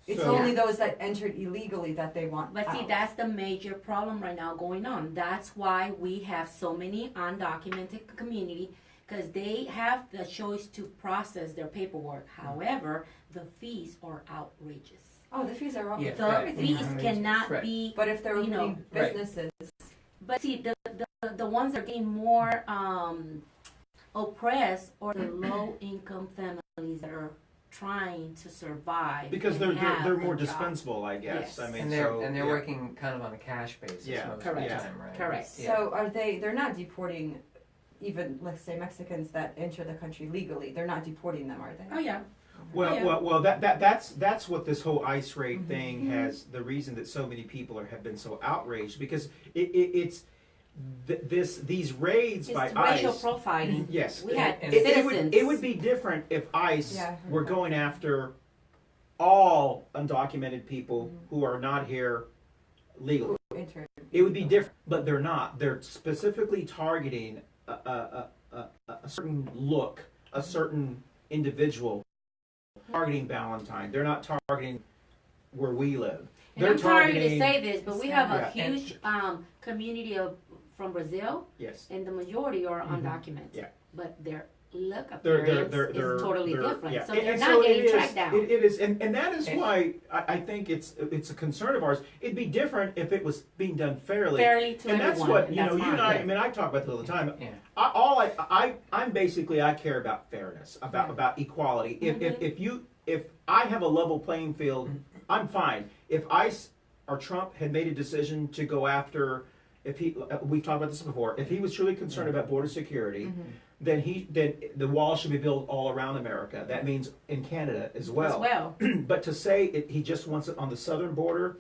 It's So- only those that entered illegally that they want but see, out. that's the major problem right now going on. That's why we have so many undocumented community, because they have the choice to process their paperwork. However, the fees are outrageous. Oh, the fees are all. Yeah. The Right. fees Mhm. cannot Right. be. But if they're You know, opening right. businesses, But see, the ones that are getting more oppressed are the low income families that are trying to survive Because and have they're more a job. dispensable, I guess. Yes. I mean, And they're yeah. working kind of on a cash basis Yeah. most Correct. of the time, right? Correct. Yeah. so they're not deporting even, let's say, Mexicans that enter the country legally. They're not deporting them, are they? Oh yeah. Well, Yeah. well, that's what this whole ICE raid thing has. The reason that so many people have been so outraged because it's these raids It's by racial ICE. profiling. Yes, We had And citizens. it would be different if ICE Yeah, I heard were that. going after all undocumented people who are not here legally. Who entered. It would be different, but they're not. They're specifically targeting a certain look, a certain individual. Targeting Valentine. They're not targeting where we live. And They're I'm sorry to targeting. say this, but we have a Yeah. huge community from Brazil, Yes. and the majority are undocumented. Yeah. But their look They're appearance is totally different. yeah. So they're And not so it getting is- tracked down. It is, and that is And- why I think it's a concern of ours. It'd be different if it was being done fairly. Fairly to And that's everyone. what and you know. that's You and fine. I. I mean, I talk about it all the time. Yeah. I'm basically I care about fairness, about equality. If I have a level playing field, I'm fine. If ICE or Trump had made a decision to go after, we've talked about this before. If he was truly concerned about border security, then the wall should be built all around America. That means in Canada as well. As well. But to say he just wants it on the southern border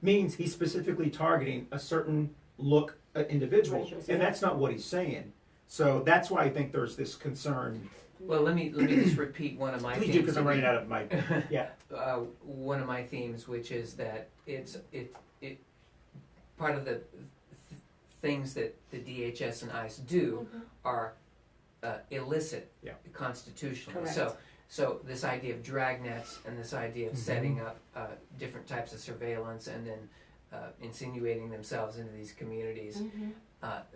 means he's specifically targeting a certain look individual, Racial, and yeah. that's not what he's saying. So that's why I think there's this concern. Well, let me just repeat one of my Please themes. do, because I'm running out of my. Yeah. One of my themes, which is that it part of the things that the DHS and ICE do are illicit constitutionally. Correct. So this idea of dragnets and this idea of setting up different types of surveillance and then insinuating themselves into these communities,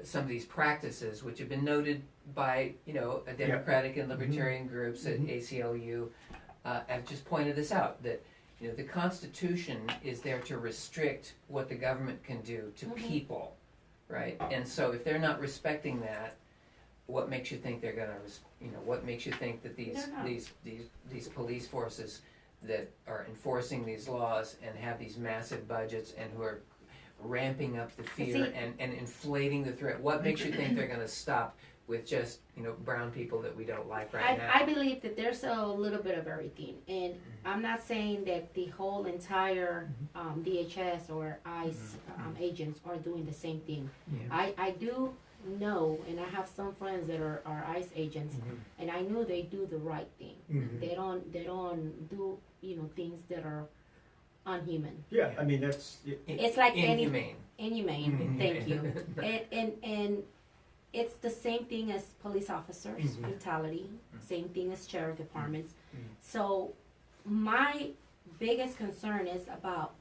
some of these practices, which have been noted by Democratic and Libertarian groups at ACLU, have just pointed this out, that the Constitution is there to restrict what the government can do to people, right? And so if they're not respecting that, what makes you think they're gonna, what makes you think that these police forces that are enforcing these laws and have these massive budgets and who are ramping up the fear and inflating the threat, what makes you think they're gonna stop with just brown people that we don't like right now? I believe that there's a little bit of everything, and I'm not saying that the whole entire DHS or ICE agents are doing the same thing. I do know, and I have some friends that are ICE agents, and I know they do the right thing. They don't do things that are unhuman. Yeah, I mean It's like inhumane. Inhumane. Thank you. And it's the same thing as police officers, brutality, same thing as sheriff departments. So my biggest concern is about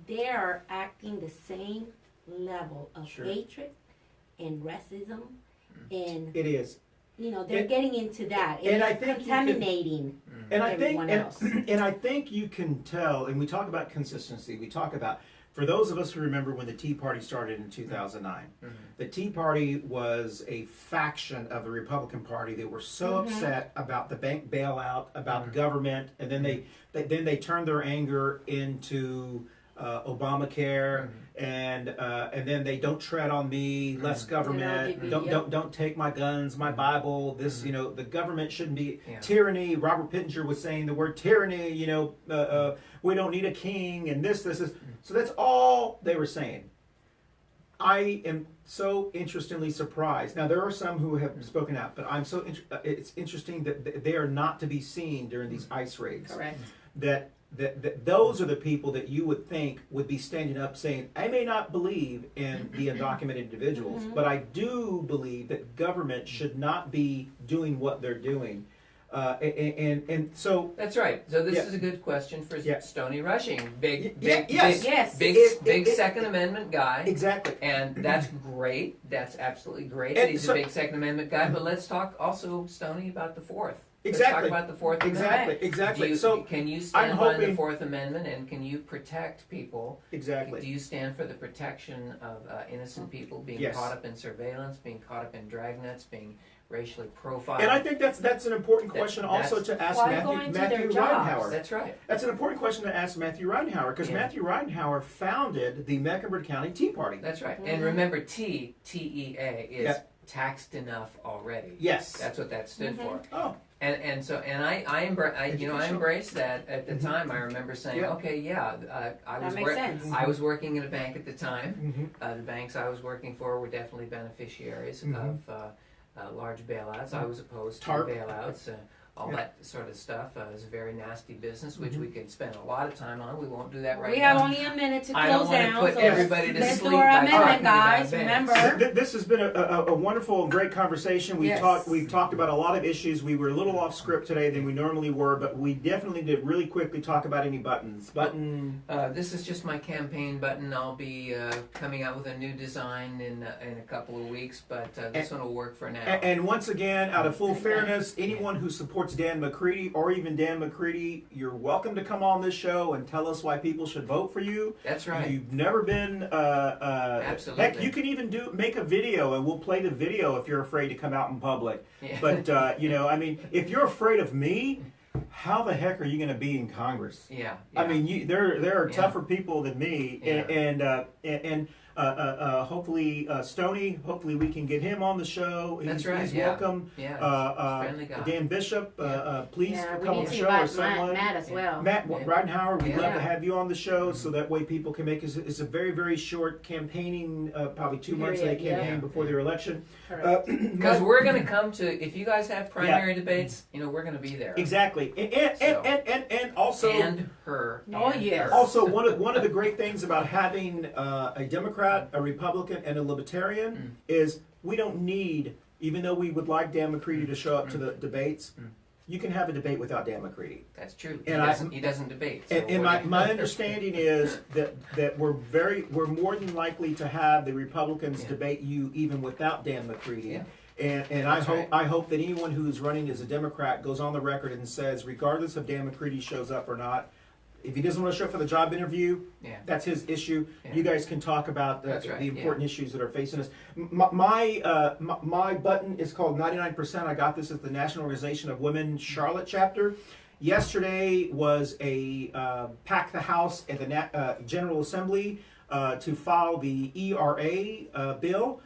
they are acting the same level of hatred and racism, and it is. They're getting into that, and I it's think contaminating everyone else. And I think you can tell, and we talk about consistency, we talk about, for those of us who remember when the Tea Party started in 2009, the Tea Party was a faction of the Republican Party that were so upset about the bank bailout, about government, and then they turned their anger into Obamacare, and then they don't tread on me, less government, don't take my guns, my Bible. This the government shouldn't be tyranny. Robert Pittenger was saying the word tyranny. We don't need a king, and this is. So that's all they were saying. I am so interestingly surprised. Now there are some who have spoken out, but I'm so it's interesting that they are not to be seen during these ICE raids. Correct. That those are the people that you would think would be standing up saying, I may not believe in the undocumented individuals, but I do believe that government should not be doing what they're doing. And so that's right. So this is a good question for Stony Rushing, big Second Amendment guy. Exactly. And that's great. That's absolutely great that he's a big Second Amendment guy. But let's talk also, Stony, about the Fourth. Exactly. Let's talk about the Fourth Amendment. Exactly. Can you stand by the Fourth Amendment, and can you protect people? Exactly. Do you stand for the protection of innocent people being caught up in surveillance, being caught up in dragnets, being racially profiled? And I think that's an important question also to ask Matthew Reinhauer. That's right. That's an important question to ask Matthew Reinhauer, because Matthew Reinhauer founded the Mecklenburg County Tea Party. That's right. And remember, TEA is taxed enough already. Yes. That's what that stood for. Oh. I embrace that at the time. I remember saying, I was working in a bank at the time. The banks I was working for were definitely beneficiaries of large bailouts. I was opposed to bailouts. All that sort of stuff is a very nasty business, which we could spend a lot of time on. We won't do that right now. We have only a minute to close down. I don't want to put everybody to let's sleep do our by amendment, talking guys. about Remember, this has been a wonderful and great conversation. We've talked about a lot of issues. We were a little off script today than we normally were, but we definitely did really quickly talk about any buttons. This is just my campaign button. I'll be coming out with a new design in a couple of weeks, but this one will work for now. And once again, out of full fairness, anyone who supports Dan McCready or even Dan McCready, you're welcome to come on this show and tell us why people should vote for you. That's right. You've never been absolutely. Heck, you can even make a video, and we'll play the video if you're afraid to come out in public. But I mean, if you're afraid of me, how the heck are you going to be in Congress? Yeah. I mean, there are tougher people than me, and Hopefully, Stoney, hopefully we can get him on the show. That's right, He's yeah. welcome. Yeah, friendly guy. Dan Bishop, please Yeah, we come on need the to show or invite someone. Matt as well. Matt Yeah. Ridenhour, we'd love Yeah. to have you on the show so that way people can make it's a very, very short campaigning, probably 2 months they Period, campaign yeah. before their election. Correct. Because we're going to come to, if you guys have primary debates, you know, we're going to be there. Exactly. And also, And her. Oh, and yes. her. also one of the great things about having a Democrat, a Republican, and a Libertarian is we don't need, even though we would like Dan McCready to show up to the debates, you can have a debate without Dan McCready. That's true. And He doesn't debate. So And what- my understanding is that we're more than likely to have the Republicans Yeah. debate you even without Dan McCready. Yeah. And That's right. I hope that anyone who's running as a Democrat goes on the record and says, regardless if Dan McCready shows up or not, if he doesn't want to show up for the job interview, Yeah. that's his issue. Yeah. You guys can talk about That's right, the important issues that are facing us. My button is called 99%. I got this at the National Organization of Women Charlotte chapter. Yesterday was a pack the house at the General Assembly to file the ERA bill.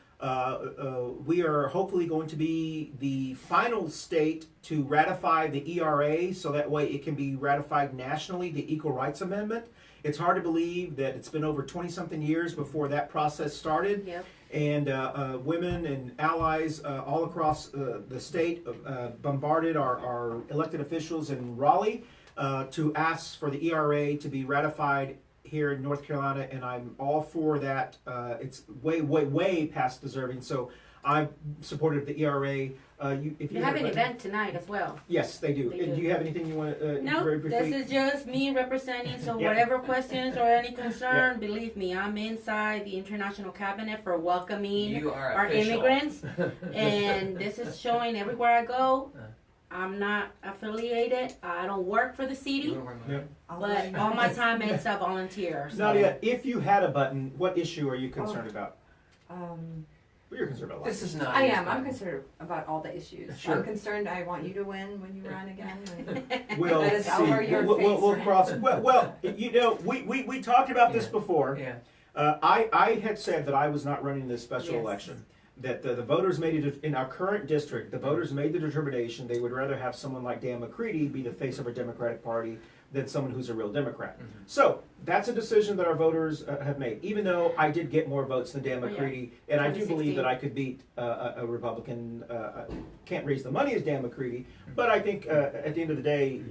We are hopefully going to be the final state to ratify the ERA so that way it can be ratified nationally, the Equal Rights Amendment. It's hard to believe that it's been over 20-something years before that process started. Yep. And women and allies all across the state bombarded our elected officials in Raleigh to ask for the ERA to be ratified here in North Carolina, and I'm all for that. It's way past deserving, so I'm supportive of the ERA. If They have an event tonight as well. Yes, they do. They And do. do you have anything you want to No, very briefly? this is just me representing. So Yeah. whatever questions or any concern, believe me, I'm inside the International Cabinet for welcoming You are our official. immigrants, and this is showing everywhere I go. I'm not affiliated. I don't work for the city, Yeah. but all my time it's a volunteer. So. Nadia, if you had a button, what issue are you concerned about? Um, Well, you're concerned about a lot. This is not. I am. I'm concerned about all the issues. Sure. I'm concerned. I want you to win when you run again. And We'll That is see. over your We'll face, cross. Well, you know, we talked about this Yeah. before. Yeah. I had said that I was not running this special Yes. election. That the voters made it in our current district. The voters made the determination they would rather have someone like Dan McCready be the face of our Democratic Party than someone who's a real Democrat. Mm-hmm. So that's a decision that our voters have made. Even though I did get more votes than Dan Oh, yeah. McCready, and I do 2016. believe that I could beat a Republican. Can't raise the money as Dan McCready, but I think at the end of the day,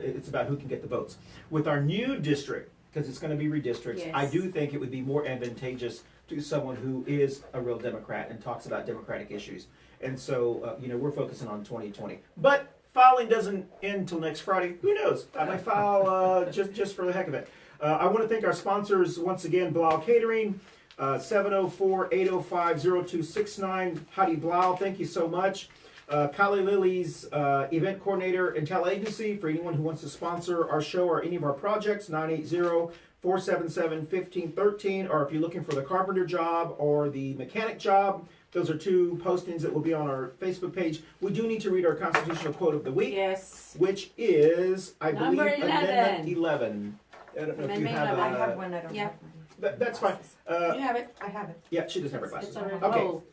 it's about who can get the votes. With our new district, because it's going to be redistricts, Yes. I do think it would be more advantageous to someone who is a real Democrat and talks about Democratic issues. And so, we're focusing on 2020. But filing doesn't end till next Friday. Who knows? I might file just for the heck of it. I want to thank our sponsors once again, Blau Catering, 704-805-0269. Heidi Blau, thank you so much. Kylie Lily's event coordinator and talent agency for anyone who wants to sponsor our show or any of our projects, 980-477-1513, or if you're looking for the carpenter job or the mechanic job, those are two postings that will be on our Facebook page. We do need to read our constitutional quote of the week, Yes. which is, I believe, Number 11. Amendment 11. I don't know if you Amendment have 11. I have one. I don't Yeah. have one. That's fine. You have it. I have it. Yeah, she doesn't have her glasses. It's on her Okay. roll.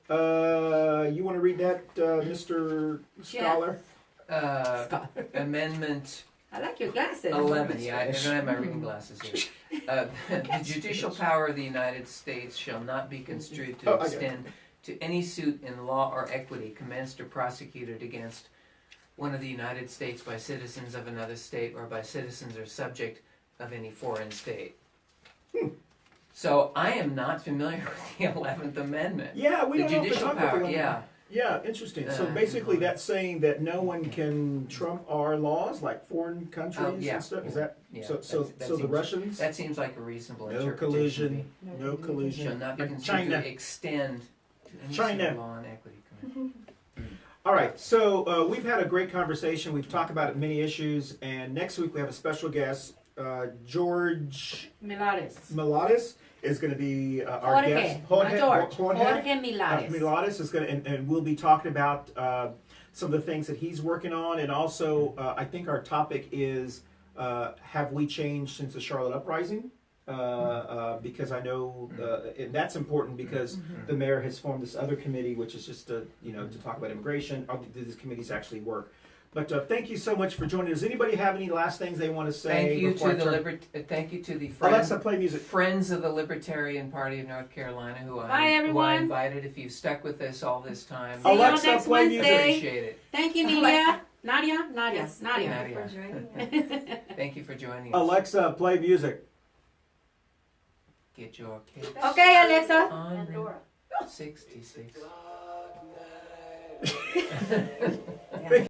You want to read that, Mr. Scholar? Amendment I like your glasses. 11. Yeah, I don't have my reading glasses here. The judicial power of the United States shall not be construed to Oh, I get it. extend to any suit in law or equity commenced or prosecuted against one of the United States by citizens of another state or by citizens or subject of any foreign state. So I am not familiar with the 11th Amendment. Yeah, we The don't know if judicial it's power, power. yeah. Yeah, interesting. So Uh, basically, that's saying that no one can trump our laws, like foreign countries Oh, yeah. and stuff. Is that Yeah, so? So, that so the seems- Russians, That seems like a reasonable no interpretation. collusion, to me. no collusion. Shall not be Like construed China. to extend to any China. suit, law and equity committed. All right, so we've had a great conversation. We've talked about many issues, and next week we have a special guest, George Milares. Milares is going to be our Jorge. guest. Not George. Jorge. Jorge Milares. Milares is going to, and we'll be talking about some of the things that he's working on, and also I think our topic is have we changed since the Charlotte Uprising? because I know and that's important because the mayor has formed this other committee, which is just to talk about immigration. How do these committees actually work? But thank you so much for joining us. Does anybody have any last things they want to say? Thank you before to I the turn- thank you to the Alexa, play music. Friends of the Libertarian Party of North Carolina, who Bye, I everyone. invited. If you've stuck with us all this time, See y'all Alexa, next play music. Wednesday. appreciate it. Thank you, Nadia. Nadia. Yes, Nadia. thank you for joining us. Thank you for joining us. Alexa, play music. Get your kids Okay, Alexa. on 66.